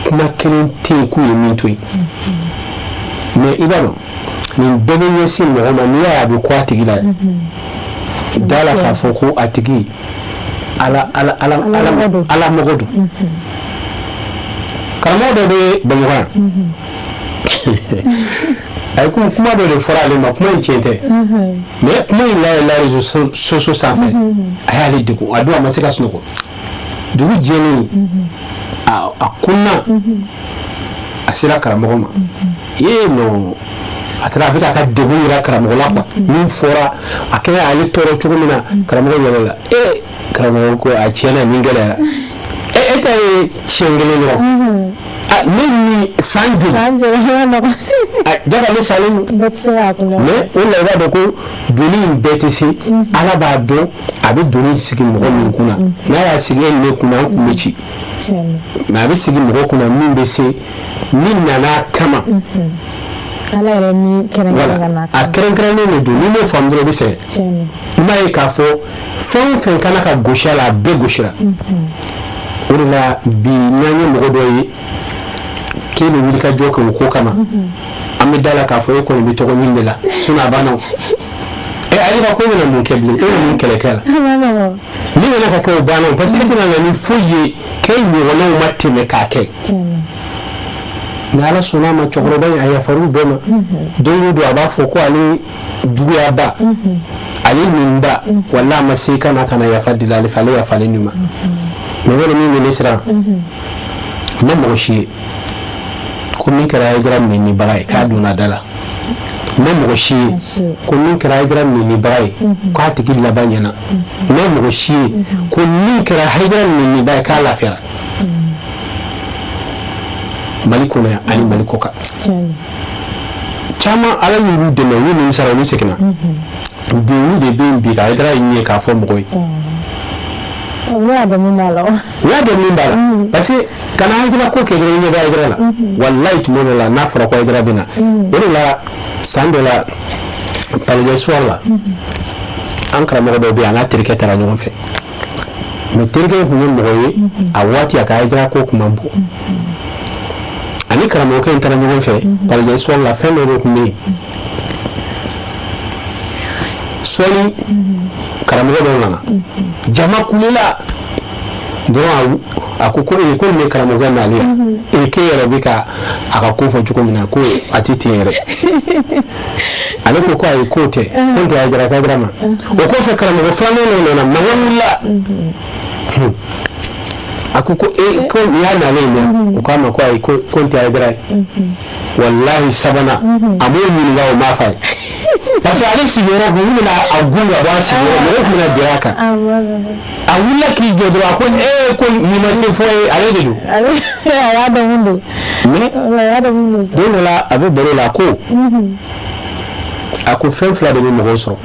kuma kelen tɛ yen k'u ye min to yen mais i b'a dɔn nin bɛɛ bɛ ɲɛsin mɔgɔ ma n'i y'a ye a bɛ kɔ a tigi la da la k'a fɔ ko a tigi ala mɔgɔ don karamɔgɔ dɔ bɛ bamakɔ yan a ye kuma dɔ de fɔra ale ma kuma in tiɲɛ tɛ mais kuma in la réseaux sociaux sanfɛ a y'ale degun a don a ma se ka sunɔgɔ dugu jɛlen a kunna a sera karamɔgɔ ma non a taara a bɛ ka degun yira karamɔgɔ la quoi min fɔra a kɛra ale tɔɔrɔ cogo min na karamɔgɔ yɛrɛ la karamɔgɔ ko a tiɲɛna nin gɛlɛyara e ta ye siɲɛ kelen dɔrɔn ne ni san joli jaka ne salen mais o la i b'a dɔn ko doni in bɛɛ tɛ se ala b'a dɔn a bɛ doni sigi mɔgɔ min kunna n'a y'a sigi e ne kunna an kun bɛ ci mais a bɛ sigi mɔgɔ kunna min bɛ se min nana kama ala yɛrɛ min kɛrɛnkɛrɛnnen a kɛrɛnkɛrɛnnen de don ni m'o faamu dɔrɔn i bɛ sɛgɛn i m'a ye k'a fɔ fɛn o fɛn kana ka gosi a la a bɛɛ gosira o de la bi n'an ye mɔgɔ dɔ ye k'e bɛ wuli ka jɔ kɛ o ko kama an bɛ da la k'a fɔ e kɔni bɛ tɔgɔ ɲini de la sinon a banna o ayi ka ko bɛna mun kɛ bilen e bɛ mun kɛlɛ kɛ la ni nana ka kɛ o banna o parce que e tɛna na ni foyi ye k'e ɲɔgɔnnaw ma tɛmɛ k'a kɛ mais ala sɔnna a ma cɛkɔrɔba in a yafar'u bɛɛ ma don o don a b'a fɔ ko ale juguyaba ale ninba wala a ma se ka na yafa deli ale fɛ ale yafalen nin ma mais wala min bɛ ne siran ma mɔgɔ si ye ko min kɛra Hayidara nɛnibaga ye k'a donna da la ma mɔgɔ si ye ko min kɛra Hayidara nɛnibaga ye k'a tigi laban ɲɛna ma mɔgɔ si ye ko min kɛra Hayidara nɛnibaga ye k'a lafiyara Mali kɔnɔ yan ani Mali kɔ kan caman ala y'olu dɛmɛ olu nimisara olu seginna bi olu de bɛ yen bi ka Hayidara ye ɲɛ k'a fɔ mɔgɔ ye o y'a dɔn min b'a la parce que kana Hayidara ko kɛ dɔrɔn i ɲɛ bɛ Hayidara la walayi tuma dɔ la n'a fɔra ko Hayidara bɛ na o de la san dɔ la palais soir la an karamɔgɔ dɔ bɛ yen a n'a terikɛ taara ɲɔgɔn fɛ mais terikɛ in tun ye mɔgɔ ye a waati a ka Hayidara ko kun man bon ani karamɔgɔkɛ in taara ɲɔgɔn fɛ palais soir la fɛn dɔ de tun bɛ yen sɔɔni karamɔgɔ dɔ nana jama kulela dɔrɔn a ko ko nin bɛ karamɔgɔkɛ nalen yan k'e yɛrɛ bɛ ka a ka ko fɔ cogo min na ko a tɛ tiɲɛ yɛrɛ ale ko ko ayi k'o tɛ ko n tɛ Hayidara ma o kɔfɛ karamɔgɔ filanan dɔ nana mankan wulila a ko ko nin y'a nalen dɛ o k'a ma ko ayi ko n tɛ Hayidara ye walahi sabanan a m'o ɲininka o m'a f'a ye parce que ale sigiyɔrɔ kun bɛna a gun ka bɔ a sigiyɔrɔ mɔgɔw tun bɛna gɛrɛ a kan a wulila k'i jɔ dɔrɔn a ko ko nin ma se fɔ ye ale de don a y'a dɔn mun don mais don dɔ la a bɛ baro la a ko fɛn fila de bɛ mɔgɔw sɔrɔ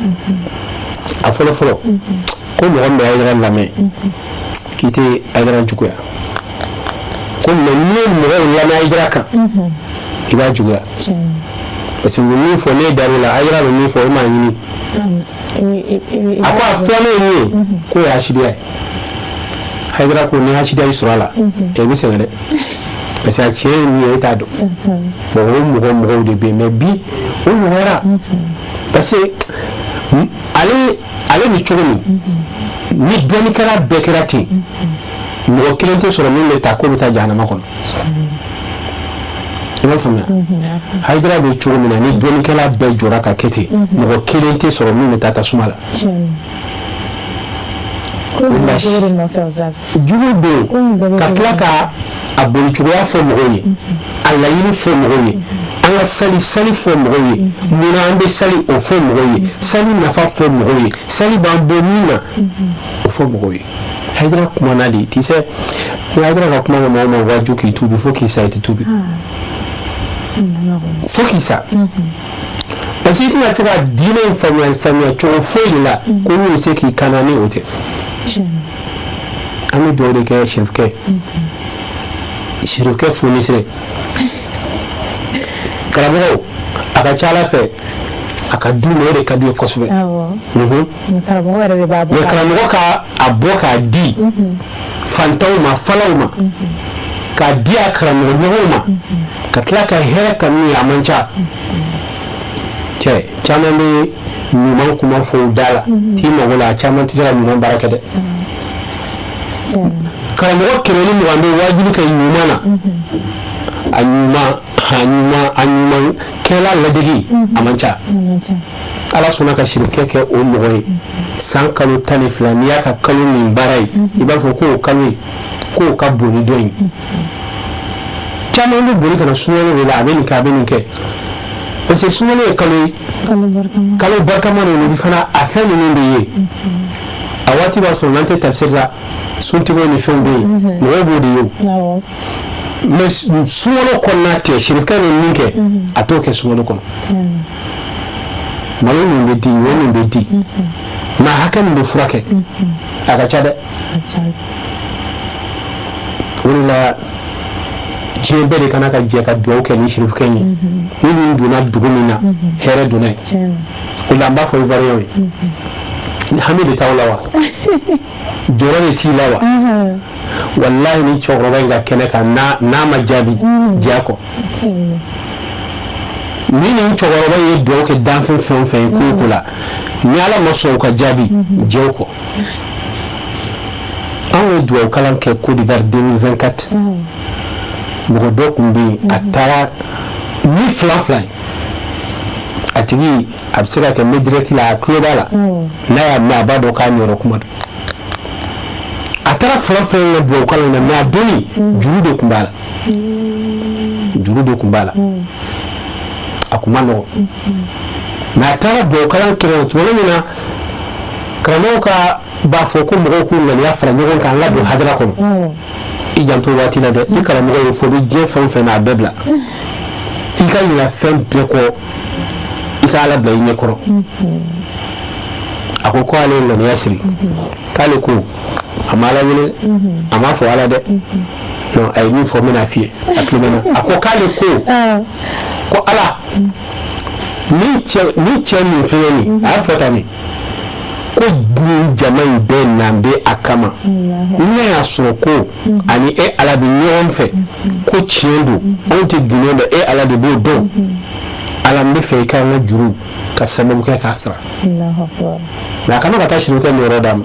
a fɔlɔ fɔlɔ ko mɔgɔ min bɛ Hayidara lamɛn k'i tɛ Hayidara juguya ko mais n'i ye mɔgɔw lamɛn Hayidara kan i b'a juguya parce que min fɔ ne dar'o la Hayidara bɛ min fɔ e m'a ɲini a ko a filanan ye min ye k'o ye hasidiya ye Hayidara ko ni hasidiya y'i sɔrɔ a la i bɛ sɛgɛn dɛ parce que a tiɲɛ ye min ye e t'a dɔn bon o mɔgɔw de bɛ yen mais bi o nɔgɔyara parce que ale bɛ cogo min ni dɔnnikɛla bɛɛ kɛra ten mɔgɔ kelen tɛ sɔrɔ min bɛ taa ko bɛ taa jahanama kɔnɔ i b'a faamuya Hayidara bɛ cogo min na ni dɔnnikɛla bɛɛ jɔra ka kɛ ten mɔgɔ kelen tɛ sɔrɔ min bɛ taa tasuma la jugu bɛ yen ka tila ka a bolicogoya fɔ mɔgɔw ye a laɲini fɔ mɔgɔw ye an ka sali fɔ mɔgɔw ye munna an bɛ sali o fɔ mɔgɔw ye sali nafa fɔ mɔgɔw ye sali b'an bɔ min na o fɔ mɔgɔw ye Hayidara kumana de tu sais ni Hayidara ka kuma ma mɔgɔ ma waaju k'i tuubi fo k'i sa i tɛ tuubi fo k'i sa parce que i tɛna se ka diinɛ in faamuya cogo foyi la ko min bɛ se k'i kana ni o tɛ an bɛ dugawu de kɛ Sirifukɛ fonisire karamɔgɔw a ka ca Ala fɛ a ka du ma o de ka di ye kosɛbɛ mais karamɔgɔ ka a bɔ k'a di fantanw ma falaw ma k'a di a karamɔgɔ ɲɔgɔnw ma ka tila ka hɛrɛ kanu ye a man ca cɛ caman bɛ ɲuman kuma fɔ da la t'i mago la a caman tɛ se ka ɲuman baara kɛ dɛ karamɔgɔ 120 bɛ wajibi kɛ ɲuman na a ɲuman kɛla ladegi a man ca Ala sɔnna ka Sirifukɛ kɛ o mɔgɔ ye san kalo 12 n'i y'a ka kalo min baara ye i b'a fɔ k'o kalo ye k'o ka bon ni dɔ in caman bɛ boli ka na sunkalo de la a bɛ nin kɛ a bɛ nin kɛ parce que sunkalo ye kalo ye kalo barikama de don fana a fɛn ninnu de ye waati b'a sɔrɔ n'an tɛ tafsir la suntigiw ni fɛnw bɛ yen mɔgɔw b'o de ye mais sunkalo kɔnɔna tɛ sirifukɛ bɛ min kɛ a t'o kɛ sunkalo kɔnɔ malo min bɛ di ɲɔ min bɛ di nka hakɛ min bɛ furakɛ a ka ca dɛ o de la diɲɛ bɛɛ de kana ka jɛ ka dugawu kɛ ni sirifukɛ ye ni nin donna dugu min na hɛrɛ donna yen o la an b'a fɔ ivoiriyɛnw ye ni hami de t'aw la wa jɔyɔrɔ de t'i la wa wallahi ni cɛkɔrɔba in ka kɛnɛ kan n'a ma jaabi diya kɔ ni nin cɛkɔrɔba ye dugawu kɛ danfɛn fɛn o fɛn ye ko o ko la ni ala ma sɔn o ka jaabi diya o kɔ anw ye dugawu kalan kɛ Côte d'Ivoire 2024 mɔgɔ dɔ tun bɛ yen a taara ni fila ye a tigi a bɛ se ka kɛ médirect la a tulo b'a la n'a y'a mɛn a b'a dɔn k'a ɲɔrɔ kuma don a taara fila ka dugawu kalan na mais a donni juru de tun b'a la a kun ma nɔgɔ mais a taara dugawu kalan kɛ tuma min na karamɔgɔw ka b'a fɔ ko mɔgɔw k'u ŋaniya fara ɲɔgɔn kan an ka don hadara kɔnɔ i janto waati la dɛ i karamɔgɔ ye fɔ bɛ diɲɛ fɛn o fɛn na a bɛɛ bila i ka ɲina fɛn bɛɛ kɔ i ka ala bila i ɲɛkɔrɔ a ko ale ye ŋaniya siri k'ale ko a ma ala wele a ma fɔ ala dɛ non a ye min fɔ n bɛna f'i ye a tulo bɛ n na a ko k'ale ko ala ni cɛ min fɛngɛ nin a y'a fɔ tan nin ko nin jama in bɛɛ nan bɛ a kama ne y'a sɔrɔ ko ani e ala bɛ ɲɔgɔn fɛ ko tiɲɛ don anw tɛ gundo dɔn e ala de b'o dɔn ala n bɛ fɛ i ka n ka juru ka sababu kɛ k'a sara nka a kana ka taa sirikɛ nin yɔrɔ d'a ma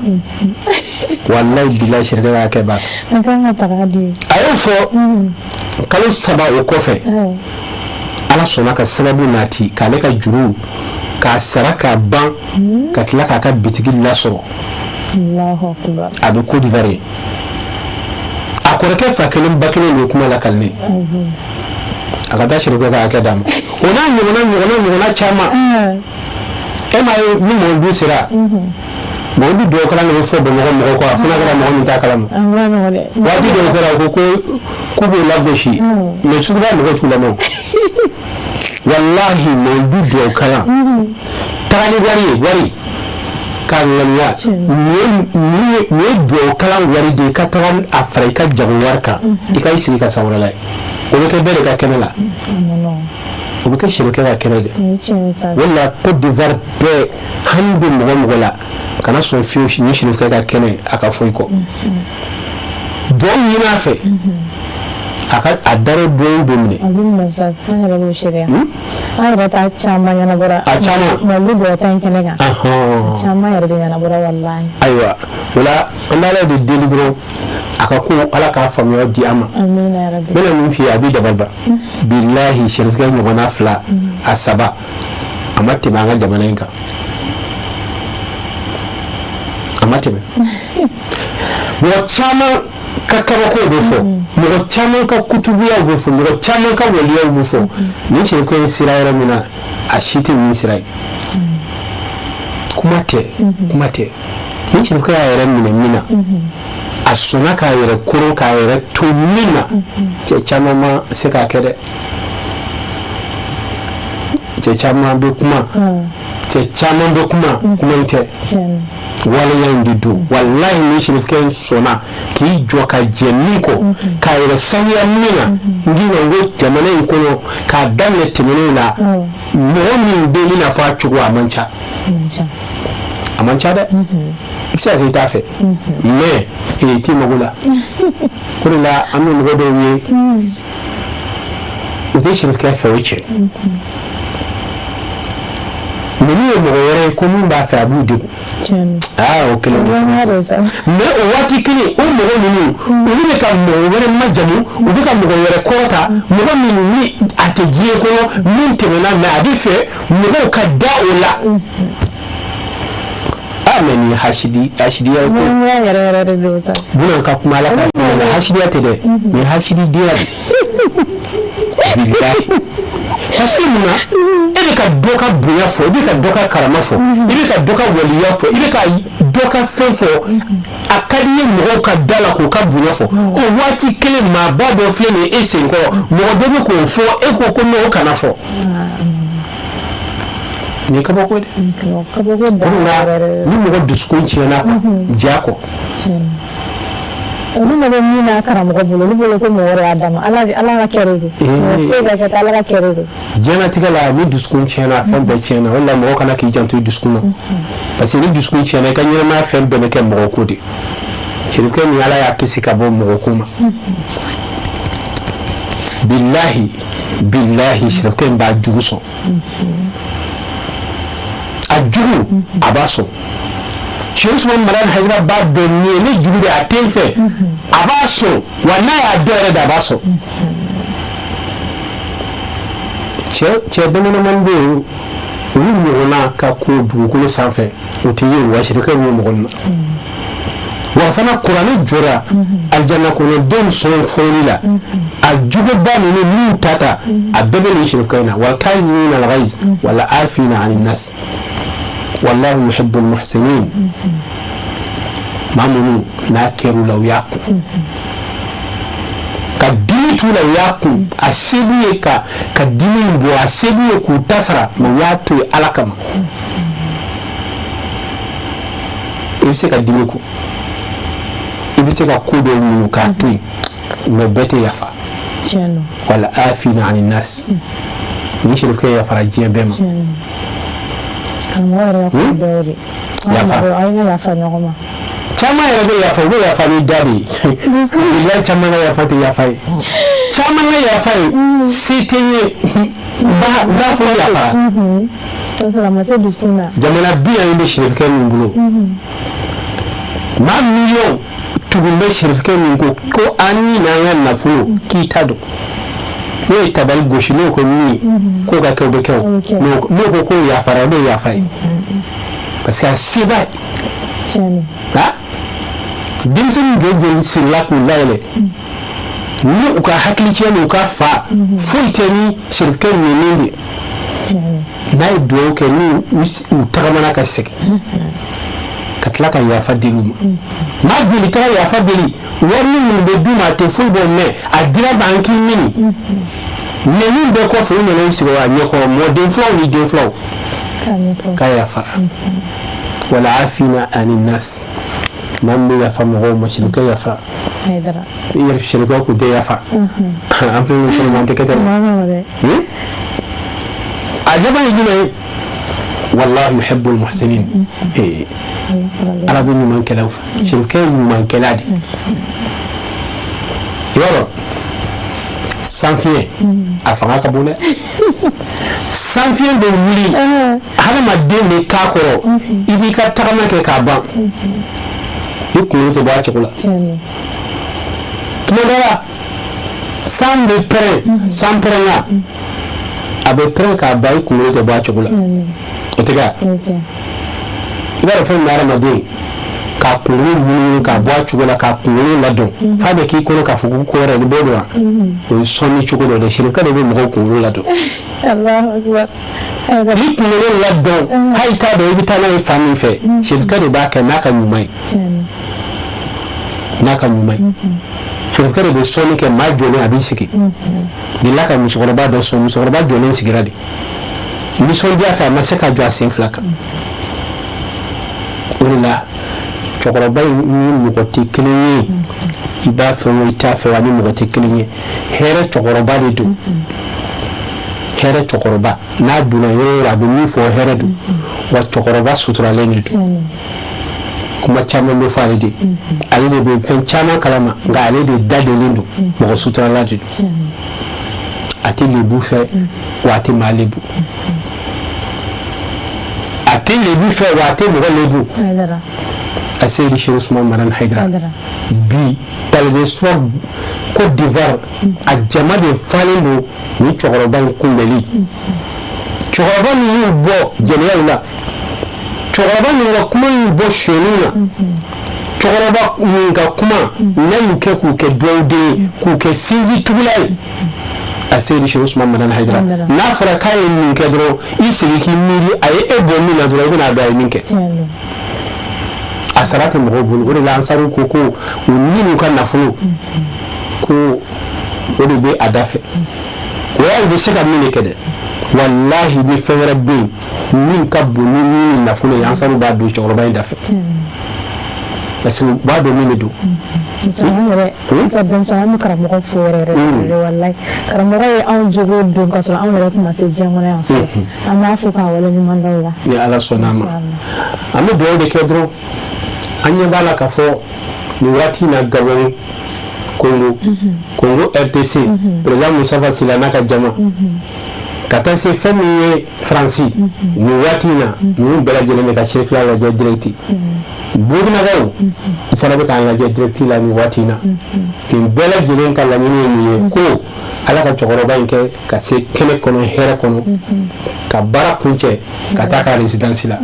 walayi bilayi sirikɛ y'a kɛ ba a y'o fɔ kalo 3 o kɔfɛ ala sɔnna ka sababu nati k'ale ka juru k'a sara k'a ban ka tila k'a ka bitigi lasɔrɔ a bɛ Côte d'Ivoire ye a kɔrɔkɛ fa kelen ba kelen de ye kuma lakali ne a ka taa sirikɛ ka hakɛ d'a ma o n'a ɲɔgɔnna caman e m'a ye ni mɔgɔ sera mɔgɔ bɛ dugawu kalan de bɛ fɔ bamakɔ mɔgɔ kɔ a fana kɛra mɔgɔ min t'a kalama waati dɔw kɛra ko k'u b'o lagosi mais suguba mɔgɔ t'u lamɛn wallahi mɔgɔ bɛ dugawu kalan taga ni wari k'a ŋaniya nin ye dugawu kalan wari de ye ka taga a fara i ka jago wari kan i ka i sigi ka san wɛrɛ la ye o bɛ kɛ bɛɛ de ka kɛnɛ la o bɛ kɛ sirikɛ ka kɛnɛ de o la Côte d'Ivoire bɛɛ hami bɛ mɔgɔ la kana sɔn fiyewu ni sirikɛ ka kɛnɛ a ka fɔ i kɔ dugawu ɲini a fɛ a dara dugawu bɛ minɛ an yɛrɛ ta caman ɲɛnabɔra mɔbili dɔw ta in kɛnɛ kan caman yɛrɛ de ɲɛnabɔra wallahi ayiwa o la an bɛ ala de deli dɔrɔn a ka ko ala k'a faamuya di an ma amina ya rabbi n bɛna min f'i ye a b'i dabaliba bilahi sirikɛ ɲɔgɔnna 2 a 3 a ma tɛmɛ an ka jamana in kan a ma tɛmɛ mɔgɔ caman ka kabako bɛ fɔ mɔgɔ caman ka kutubiyaw bɛ fɔ mɔgɔ caman ka waliyaw bɛ fɔ ni sirikɛ in sira yɔrɔ min na a si tɛ min sira ye kuma tɛ ni sirikɛ y'a yɛrɛ minɛ min na a sɔnna k'a yɛrɛ koron k'a yɛrɛ to min na cɛ caman ma se k'a kɛ dɛ cɛ caman bɛ kuma kuma in tɛ waleya in de don wallahi ni sirikɛ in sɔnna k'i jɔ ka jɛ min kɔ k'a yɛrɛ sanuya min na n k'i ma ko jamana in kɔnɔ k'a daminɛ tɛmɛnenw la mɔgɔ min bɛ i n'a fɔ a cogo a man ca dɛ i bɛ se ka kɛ i t'a fɛ mais i t'i mago la o de la an bɛ mɔgɔ dɔw ye u tɛ sirikɛ fɛ o cɛ mais ni ye mɔgɔ wɛrɛ ye ko min b'a fɛ a b'u degun o kelen mais o waati kelen o mɔgɔ ninnu olu bɛ ka mɔgɔ wɛrɛ majamu u bɛ ka mɔgɔ wɛrɛ kɔrɔta mɔgɔ minnu ni a tɛ diɲɛ kɔnɔ min tɛmɛna mais a bɛ fɛ mɔgɔw ka da o la mais nin hasidiya ye ko bunan ka kuma ala ka kuma hasidiya tɛ dɛ nin hasididenya de bilahi parce que mun na e bɛ ka dɔ ka bonya fɔ i bɛ ka dɔ ka karama fɔ i bɛ ka dɔ ka waliya fɔ i bɛ ka dɔ ka fɛn fɔ a ka di ye mɔgɔw ka da la k'o ka bonya fɔ o waati kelen maaba dɔ filɛ nin ye e senkɔrɔ mɔgɔ dɔ bɛ k'o fɔ e ko ko n'o kana fɔ ni kabako dɛ ni mɔgɔ dusukun tiɲɛna diya kɔ olu ma bɛ min na karamɔgɔ bolo olu bolo ko mɔgɔ y'a dama ala ka kɛre de foyi ka kɛ ala ka kɛre de diɲɛlatigɛ la ni dusukun tiɲɛna fɛn bɛɛ tiɲɛna o la mɔgɔ kana k'i janto i dusukun na parce que ni dusukun tiɲɛna i ka ɲɛnamaya fɛn bɛɛ bɛ kɛ mɔgɔ ko de Chérifkɛ min ala y'a kisi ka bɔ mɔgɔ ko ma billahi Chérifkɛ min b'a jugu sɔn a jugu a b'a sɔn Cheikh Ousmane Maran Haidara b'a dɔn ni ye ne jugu de a tɛ n fɛ a b'a sɔn wa n'a y'a dɔn yɛrɛ de a b'a sɔn cɛ damadamani bɛ yen olu ɲɔgɔnna ka ko dugukolo sanfɛ o tɛ ye wa Chérifkɛ min ye mɔgɔ na wa fana kuranɛ jɔra aljanna kɔnɔdenw sɔn fɔli la a juguba ninnu n'u tata a bɛɛ bɛ nin Chérifkɛ in na wal kaazimina al-ghayz wal aafina ani nas wallahu yuhibbul muhsinin mamunu n'a kɛr'u la u y'a kun ka dimi t'u la u y'a kun a se b'u ye ka dimi in bɔ a se b'u ye k'u ta sara mais u y'a to yen ala kama i bɛ se ka dimi kun i bɛ se ka ko dɔw ɲini k'a to yen mais bɛɛ tɛ yafa wala aafina ani nas ni Chérifkɛ yafara diɲɛ bɛɛ ma caman yɛrɛ bɛ yafa u bɛ yafa ni da de ye caman ka yafa tɛ yafa ye caman ka yafa ye se tɛ n ye b'a fɔ yafa jamana 40 bɛ Chérifkɛ min bolo maa miliyɔn tugun bɛ Chérifkɛ min ko an ni n'an ka nafolo k'i ta dɔn n'o ye tabali gosi n'o ko min ye k'o ka kɛ o bɛ kɛ o n'o ko k'o yafara o bɛ yafa ye parce que a seba denmisɛnnin jɔjɔli sirila k'u layɛlɛ ni u ka hakili tiɲɛ ni u ka fa foyi tɛ ni Chérifkɛ ɲɛnen de n'a ye duwawu kɛ ni u tagamana ka segin ka tila ka yafa deli u ma maa joli taga yafa deli wari minnu bɛ d'u ma a tɛ foyi bɔ mais a dira b'an k'i mini mais min bɛɛ kɔfɛ u nana u sigi a ɲɛkɔrɔ mɔden filaw ni den filaw k'a yafara wala afina ani nas maa min bɛ yafa mɔgɔw ma Chérifkɛ yafara yɛrɛ Chérifkɛ kun tɛ yafa an filɛ nin fɛn an tɛ kɛ ten a laban ye jumɛn ye wallahu yuhibbul muhsinin ala bɛ ɲumankɛlaw fɛ Chérifkɛ ye ɲumankɛla de yɔrɔ sanfiɲɛ a fanga ka bon dɛ sanfiɲɛ bɛ wuli hadamaden bɛ k'a kɔrɔ i b'i ka tagama kɛ k'a ban i kunkolo tɛ bɔ a cogo la tuma dɔ la san bɛ pɛrɛn san pɛrɛnna a bɛ pɛrɛn k'a ban i kunkolo tɛ bɔ a cogo la o tɛ kɛ i b'a dɔn fɛn min bɛ hadamaden k'a kunkolo munumunu k'a bɔ a cogo la k'a kunkolo ladɔn f'a bɛ k'i kɔnɔ k'a fɔ ko ko wɛrɛ nin b'o dɔn wa o ye sɔnni cogo dɔ de Chérifkɛ de bɛ mɔgɔw kunkolo ladɔn ni kunkolo ladɔn hali t'a dɔn i bɛ taa n'a ye fan min fɛ Chérifkɛ de b'a kɛ n'a ka ɲuman ye Chérifkɛ de bɛ sɔnni kɛ maa jɔlen a b'i sigi delila ka musokɔrɔba dɔ sɔn musokɔrɔba jɔlen sigira de nisɔndiya fɛ a ma se ka jɔ a sen fila kan o de la cɛkɔrɔba ni mɔgɔ tɛ kelen ye i b'a fɛ o i t'a fɛ wa ni mɔgɔ tɛ kelen ye hɛrɛ cɛkɔrɔba de don hɛrɛ cɛkɔrɔba n'a donna yɔrɔ yɔrɔ a bɛ min fɔ hɛrɛ don wa cɛkɔrɔba suturalen de don kuma caman bɛ fɔ ale de ale de bɛ fɛn caman kalama nka ale de dadelen don mɔgɔ suturala de don a tɛ lebu fɛ wa a tɛ maa lebu a tɛ lebu fɛ wa a tɛ mɔgɔ lebu a seydi Cheikh Ousmane Maran Haidara bi palais Côte d'Ivoire a jama de falen don ni cɛkɔrɔba in kunbɛli cɛkɔrɔba min y'u bɔ jɛnɛyaw la cɛkɔrɔba min ka kuma y'u bɔ sonyɛliw la cɛkɔrɔba min ka kuma n'a y'u kɛ k'u kɛ duwawuden ye k'u kɛ sinji tugula ye a a seydi Cheikh Ousmane Madane Haidara n'a fɔra k'a ye nin kɛ dɔrɔn i sigi k'i miiri a ye e bɔ min na dɔrɔn i bɛna dɔn a ye min kɛ a sara tɛ mɔgɔw bolo o de la ansaru ko ko u ni n'u ka nafolo ko o de bɛ a da fɛ o y'a bɛ se ka min de kɛ dɛ wallahi ni fɛn wɛrɛ bɛ yen min ka bon ni min nafolo ye ansaru b'a don cɛkɔrɔba in da fɛ parce que u b'a dɔn min de don an karamɔgɔ fo yɛrɛ wallahi karamɔgɔ ye anw jogo don ka sɔrɔ anw yɛrɛ kuma se diɲɛ kɔnɔ yan fɛ an b'a fɔ k'a wale ɲuman dɔw la ni ala sɔnna ma an bɛ dugawu de kɛ dɔrɔn an ɲɛ b'a la k'a fɔ nin waati in na Gabon Congo RDC président Moussa Fassila n'a ka jama ka taa se fɛn min ye Faransi nin waati in na ninnu bɛɛ lajɛlen bɛ ka chef-la lajɛ direct Burkinabɛw u fana bɛ k'an lajɛ direct la nin waati in na nin bɛɛ lajɛlen ka laɲini ye mun ye ko ala ka cɛkɔrɔba in kɛ ka se kɛnɛ kɔnɔ hɛrɛ kɔnɔ ka baara kuncɛ ka taa ka résidence la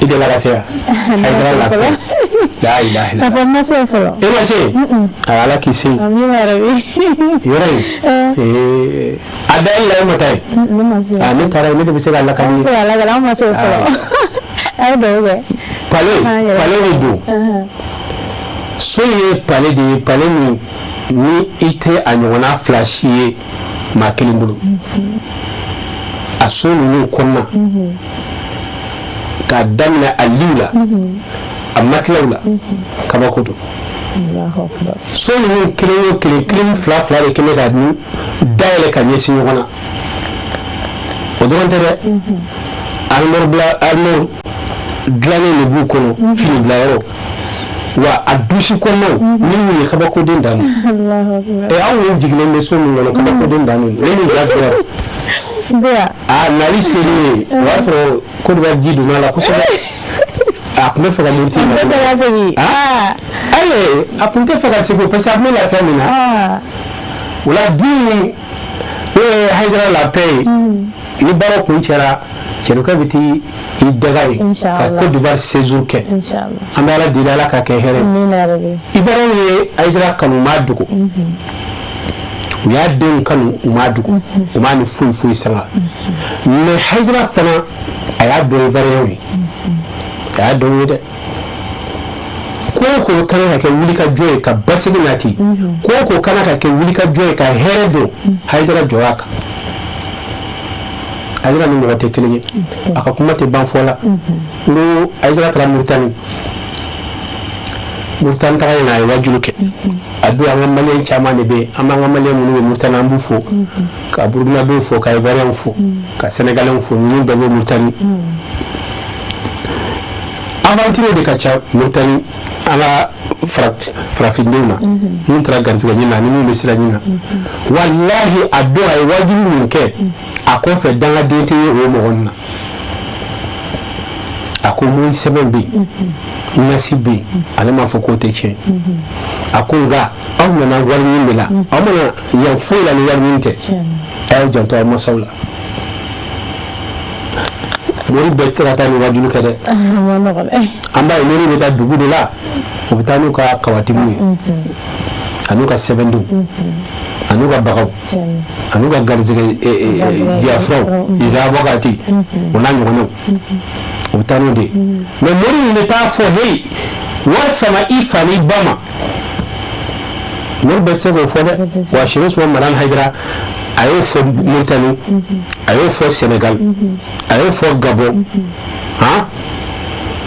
i de la ka se yan Haidara la la ilaha illa ka ma se fɔlɔ e ma se ala k'i se yɔrɔ in a da i la e ma taa yen ne taara ne de bɛ se ka lakali an ma se fɔlɔ ayi dɔw kɛ palais de don so ye palais de ye palais min ni i tɛ a ɲɔgɔnna fila si ye maa kelen bolo a so ninnu kɔnɔna k'a daminɛ a liw la a matilaw la kabako don so ninnu kelen o kelen fila de kɛlen ka dayɛlɛ ka ɲɛsin ɲɔgɔn na o dɔrɔn tɛ dɛ armoire dilannen de b'u kɔnɔ fini bilayɔrɔ wa a dusi kɔnɔnaw ni mun ye kabakoden dan anw ye jiginnen bɛ so min kɔnɔ kabakoden dan ye nali selen ye o y'a sɔrɔ Côte d'Ivoire ji donna la kosɛbɛ a tun bɛ fɛ ka muruti a tun tɛ fɛ ka segin parce que a tun bɛ lafiya min na o la di Haidara la paix ni baara kun cɛra cɛrukɛ bɛ t'i daga ye ka Côte d'Ivoire séjour kɛ an bɛ ala deli ala ka kɛ hɛrɛ Ivoiriens ye Haidara kanu u m'a dogo u y'a denw kanu u m'a dogo u m'a ni foyi sanga mais Haidara fana a y'a dɔn Ivoiriens ye a y'a dɔn ye dɛ ko kana ka kɛ wulikajɔ ye ka basigi nati ko kana ka kɛ wulikajɔ ye ka hɛrɛ don Haidara jɔra kan Haidara ni mɔgɔ tɛ kelen ye a ka kuma tɛ ban fɔ la n ko Haidara taara Muritani taga in na a ye wajulu kɛ a don an ka maliyɛn caman de bɛ yen an b'an ka maliyɛn minnu bɛ Muritani an b'u fo ka Burukinabew fo ka Ivoiriens fo ka Sénégalais fo ninnu bɛɛ bɛ Muritani aventure de ka ca Muritani an ka farafindenw na minnu taara garizigɛ ɲini na ani minnu bɛ sira ɲini na wallahi a don a ye wajulu min kɛ a kɔfɛ dangaden tɛ ye o mɔgɔ ninnu na a ko mun sɛbɛn bɛ yen nasi bɛ yen ale m'a fɔ k'o tɛ tiɲɛ a ko nka aw nana wari ɲini de la aw mana yan foyi la ni wari ɲini tɛ a y'aw janto aw masaw la mori bɛɛ tɛ se ka taa ni wajulu kɛ dɛ an b'a ye mori bɛ taa dugu de la u bɛ taa n'u ka kawatigiw ye an'u ka sɛbɛndenw an'u ka bagaw an'u ka garizigɛ diyafuraw Isaya Bɔkati o n'a ɲɔgɔnnaw u bɛ taa n'o de ye mais mori min bɛ taa fɔ hey wari sama i fa n'i ba ma mori bɛɛ tɛ se k'o fɔ dɛ wa Cheikh Ousmane Madane Haidara a y'o fɔ Muritani a y'o fɔ Sénégal a y'o fɔ Gabon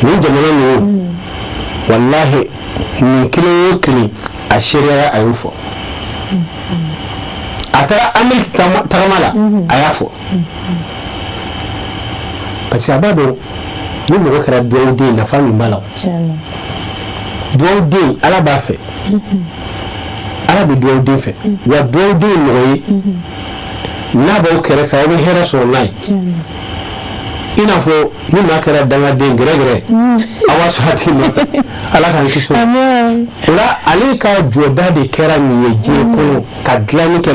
nin jamana ninnu wallahi nin kelen o kelen a seriyara a y'o fɔ a taara Amérique tagama la a y'a fɔ parce que a b'a dɔn ni mɔgɔ kɛra duwawuden nafa min b'a la duwawuden ala b'a fɛ ala bɛ duwawuden fɛ wa duwawuden ye mɔgɔ ye n'a b'aw kɛrɛfɛ aw bɛ hɛrɛ sɔrɔ n'a ye i n'a fɔ ni maa kɛra dangaden gɛrɛgɛrɛ a b'a sɔrɔ a tigi nɔfɛ ala k'an kisi o la ale ka jɔda de kɛra nin ye diɲɛ kɔnɔ ka dilanni kɛ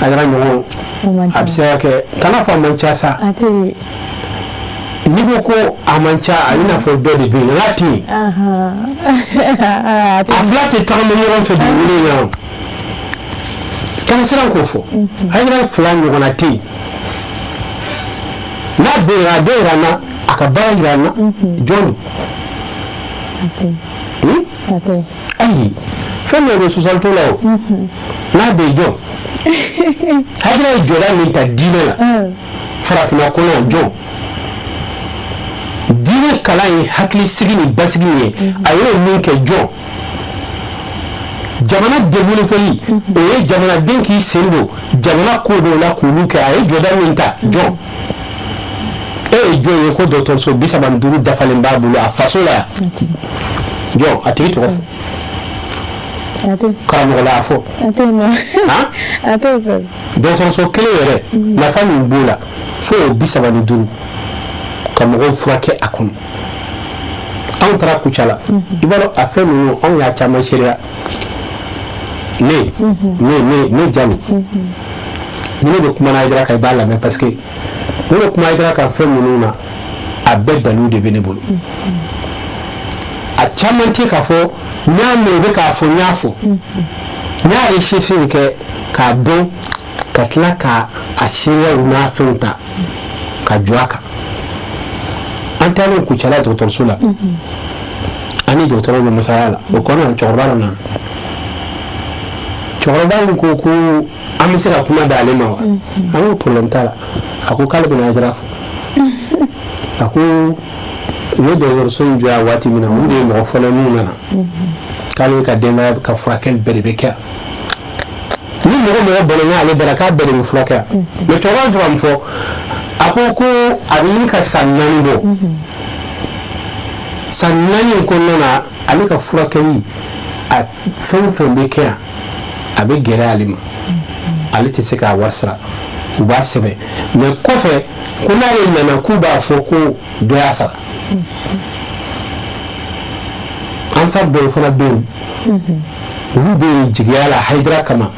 a yɛrɛ ɲɔgɔn a bɛ se ka kɛ kana fɔ a man ca sa n'i ko ko a man ca a bɛna fɔ dɔ de bɛ yen nka ten a fila tɛ tagama ɲɔgɔn fɛ dugukolo in na kana siran ko fo hayra fulan ɲɔgɔnna tɛ yen n'a bɛnna a dɔ yira na a ka baara yira na jɔn don ayi fɛn min bɛ sɔsɔli la o n'a bɛ jɔn hayra ye jɔda min ta diinɛ la farafinna kɔnɔ jɔn diinɛ kalan ye hakili sigi ni basigi ye a y'o min kɛ jɔn jamana développeli o ye jamanaden k'i sen don jamana ko dɔw la k'olu kɛ a ye jɔda min ta jɔn e ye jɔn ye ko dɔgɔtɔrɔso 35 dafalen b'a bolo a faso la yan jɔn a tigi tɔgɔ fɔ karamɔgɔ la a fɔ dɔgɔtɔrɔso kelen yɛrɛ nafa min b'o la fo o 35 ka mɔgɔw furakɛ a kɔnɔ anw taara Kucala i b'a dɔn a fɛn ninnu anw y'a caman seereya ne Jami ne bɛ kuma na Hayidara kan i b'a lamɛn parce que ne bɛ kuma Hayidara kan fɛn minnu na a bɛɛ dalilu de bɛ ne bolo a caman tɛ k'a fɔ n y'a mɛn u bɛ k'a fɔ n y'a fɔ n y'a recherche kɛ k'a dɔn ka tila ka a seereyaw n'a fɛnw ta ka jɔ a kan an taalen Kucala dɔgɔtɔrɔso la ani dɔgɔtɔrɔw bɛ masaya la o kɔnɔ cɛkɔrɔba dɔ nana cɛkɔrɔba in ko an bɛ se ka kuma d'ale ma wa an ko problème t'a la a ko k'ale bɛna Hayidara fo a ko u ye dɔgɔtɔrɔso in jɔ yan waati min na olu de ye mɔgɔ fɔlɔ minnu nana k'ale ka denbaya ka furakɛli bɛɛ de bɛ kɛ ni mɔgɔ bɛnna n'ale bɛnna k'a bɛɛ de bɛ furakɛ yan mais cɛkɔrɔba in fɛ ka mun fɔ a ko a bɛ ɲini ka san 4 bɔ san 4 in kɔnɔna na ale ka furakɛli a fɛn fɛn bɛ kɛ yan a bɛ gɛlɛya ale ma ale tɛ se k'a wari sara u b'a sɛbɛn mais kɔfɛ ko n'ale nana k'u b'a fɔ ko dɔ y'a sara ansar dɔw fana bɛ yen olu bɛ yen jigiya la Hayidara kama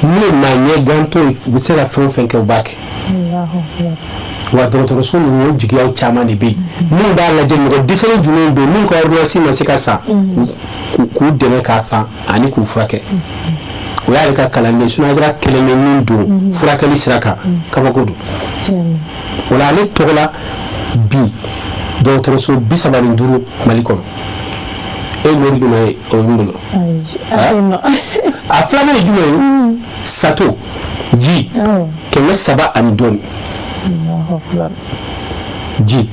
n'u na ɲɛ gantɔ u bɛ se ka fɛn o fɛn kɛ u b'a kɛ wa dɔgɔtɔrɔso ninnu o jigiyaw caman de bɛ yen minnu b'a lajɛ mɔgɔ dɛsɛlen jumɛn don minnu ka ordonnance ma se ka san k'u dɛmɛ k'a san ani k'u furakɛ o y'ale ka kalanden Hayidara kelen bɛ min don furakɛli sira kan kabako don o la ale tɔgɔ la bi dɔgɔtɔrɔso 35 Mali kɔnɔ e mori jumɛn ye o ye n bolo a filanan ye jumɛn ye sato ji 300 ani dɔɔni ji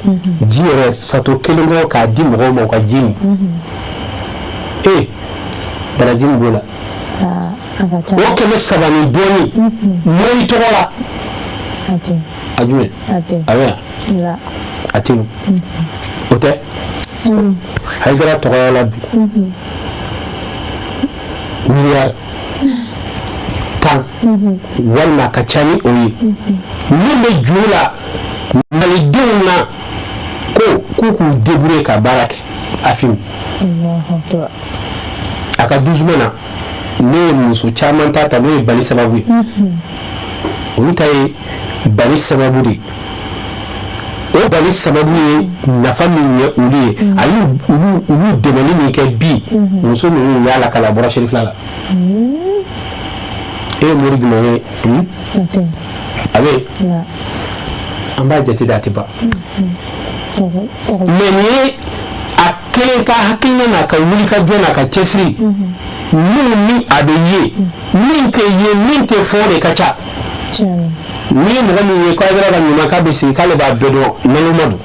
yɛrɛ sato kelen dɔrɔn k'a di mɔgɔw ma u ka ji min baraji min b'o la o 300 ani dɔɔni mori tɔgɔ la a jumɛn a bɛ yan a tɛ yen o tɛ Hayidara tɔgɔya la bi miliyari 10 walima a ka ca ni o ye min bɛ juru la malidenw na ko k'u k'u débrouiller ka baara kɛ a fini a ka douzième na ne ye muso caman ta n'o ye bali sababu ye olu ta ye bali sababu de o bali sababu ye nafa min ye olu ye a y'u dɛmɛli min kɛ bi muso ninnu y'a la ka la bɔra Serifila la e ye mori jumɛn ye a bɛ an b'a jate da a tɛ ban mais ni ye a kelen ka hakilina n'a ka wuli ka jɔ n'a ka cɛsiri minnu ni a bɛ ye min tɛ fɔ de ka ca ni ye mɔgɔ min ye ko Hayidara ka ɲuman k'a bɛ sigi k'ale b'a bɛɛ dɔn naloma don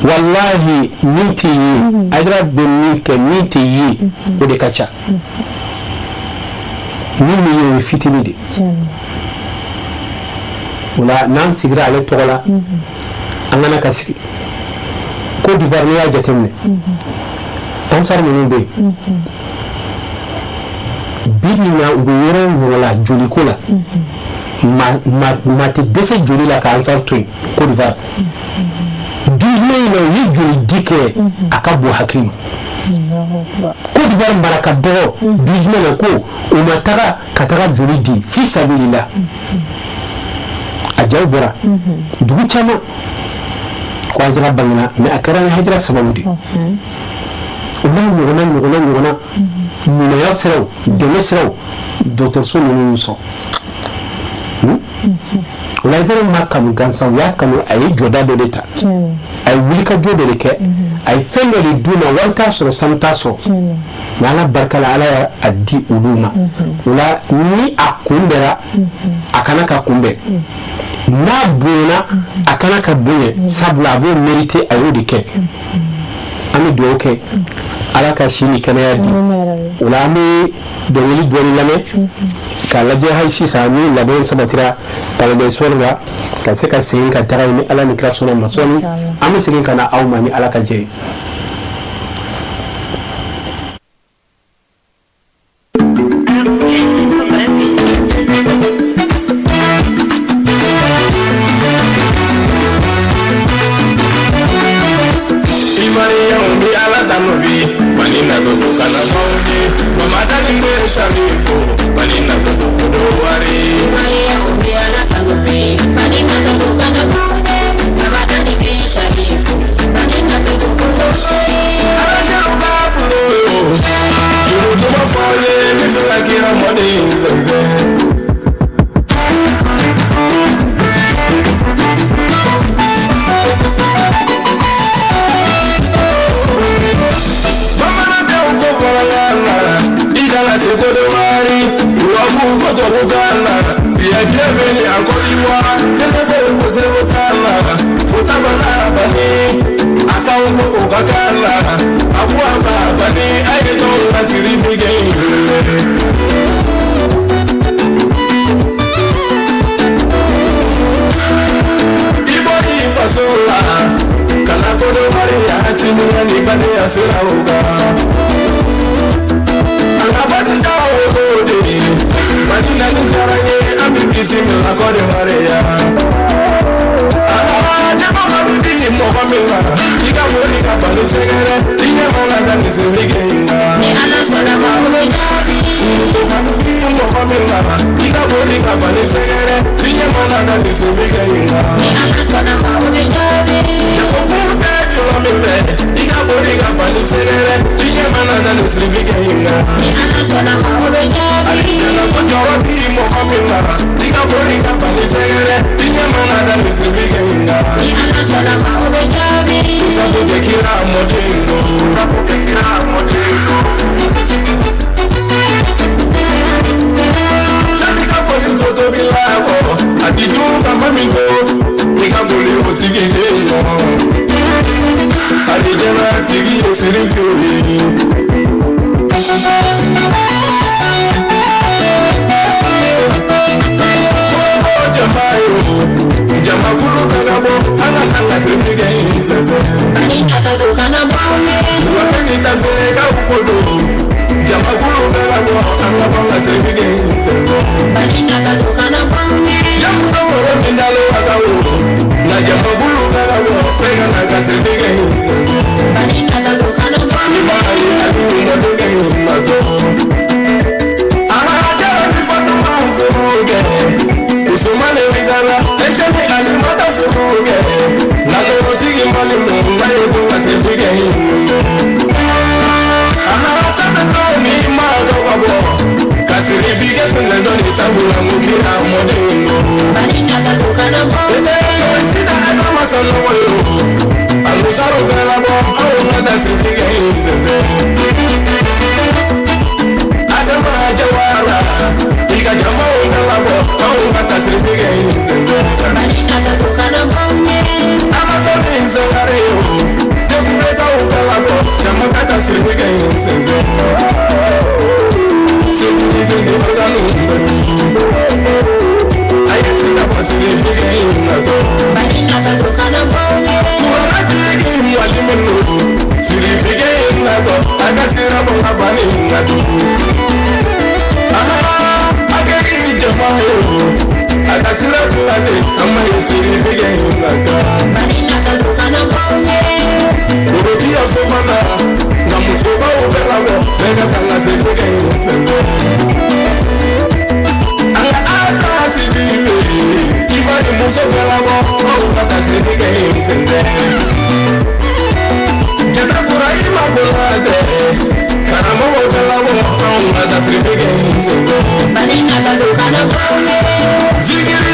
wallahi min tɛ ye Hayidara bɛ min kɛ min tɛ ye o de ka ca min bɛ ye o ye fitinin de o la n'an sigira ale tɔgɔ la an kana ka sigi Côte d'Ivoire n'i y'a jateminɛ ansar minnu bɛ yen bibi na u bɛ yɔrɔ o yɔrɔ la joliko la ma tɛ dɛsɛ joli la ka ansar to yen Côte d'Ivoire 12 mai in na u ye joli di kɛ a ka bon hakili ma Côte d'Ivoire marakabagaw 12 mai na ko u ma taga ka taga joli di fi sabilila a jaw bɔra dugu caman ko Hayidara bangena mais a kɛra ni Hayidara sababu de o n'a ɲɔgɔnna ɲumanya siraw dɛmɛ siraw dɔgɔtɔrɔso ninnu sɔn o la ifɛrɛ ma kanu gansan u y'a kanu a ye jɔda dɔ de ta a ye wulikajɔ dɔ de kɛ a ye fɛn dɔ de d'u ma wari t'a sɔrɔ sanu t'a sɔrɔ mais ala barika la ala y'a di olu ma o la ni a kunbɛra a kana ka kunbɛn n'a bonyana a kana ka bonya sabula a b'o mérité a y'o de kɛ an bɛ dugawu kɛ ala ka si ni kɛnɛya di o la an bɛ dɔnkili dɔɔni lamɛn k'a lajɛ hali sisan ni labɛn sabatira palais soir la ka se ka segin ka taga ni ala ni kira sɔnna ma sɔɔni an bɛ segin ka na aw ma ni ala ka jɛ ye. Jata pura ima kolade, karama kala wo from mata sirige sinzo. Banina ka do kana kone. Zigiri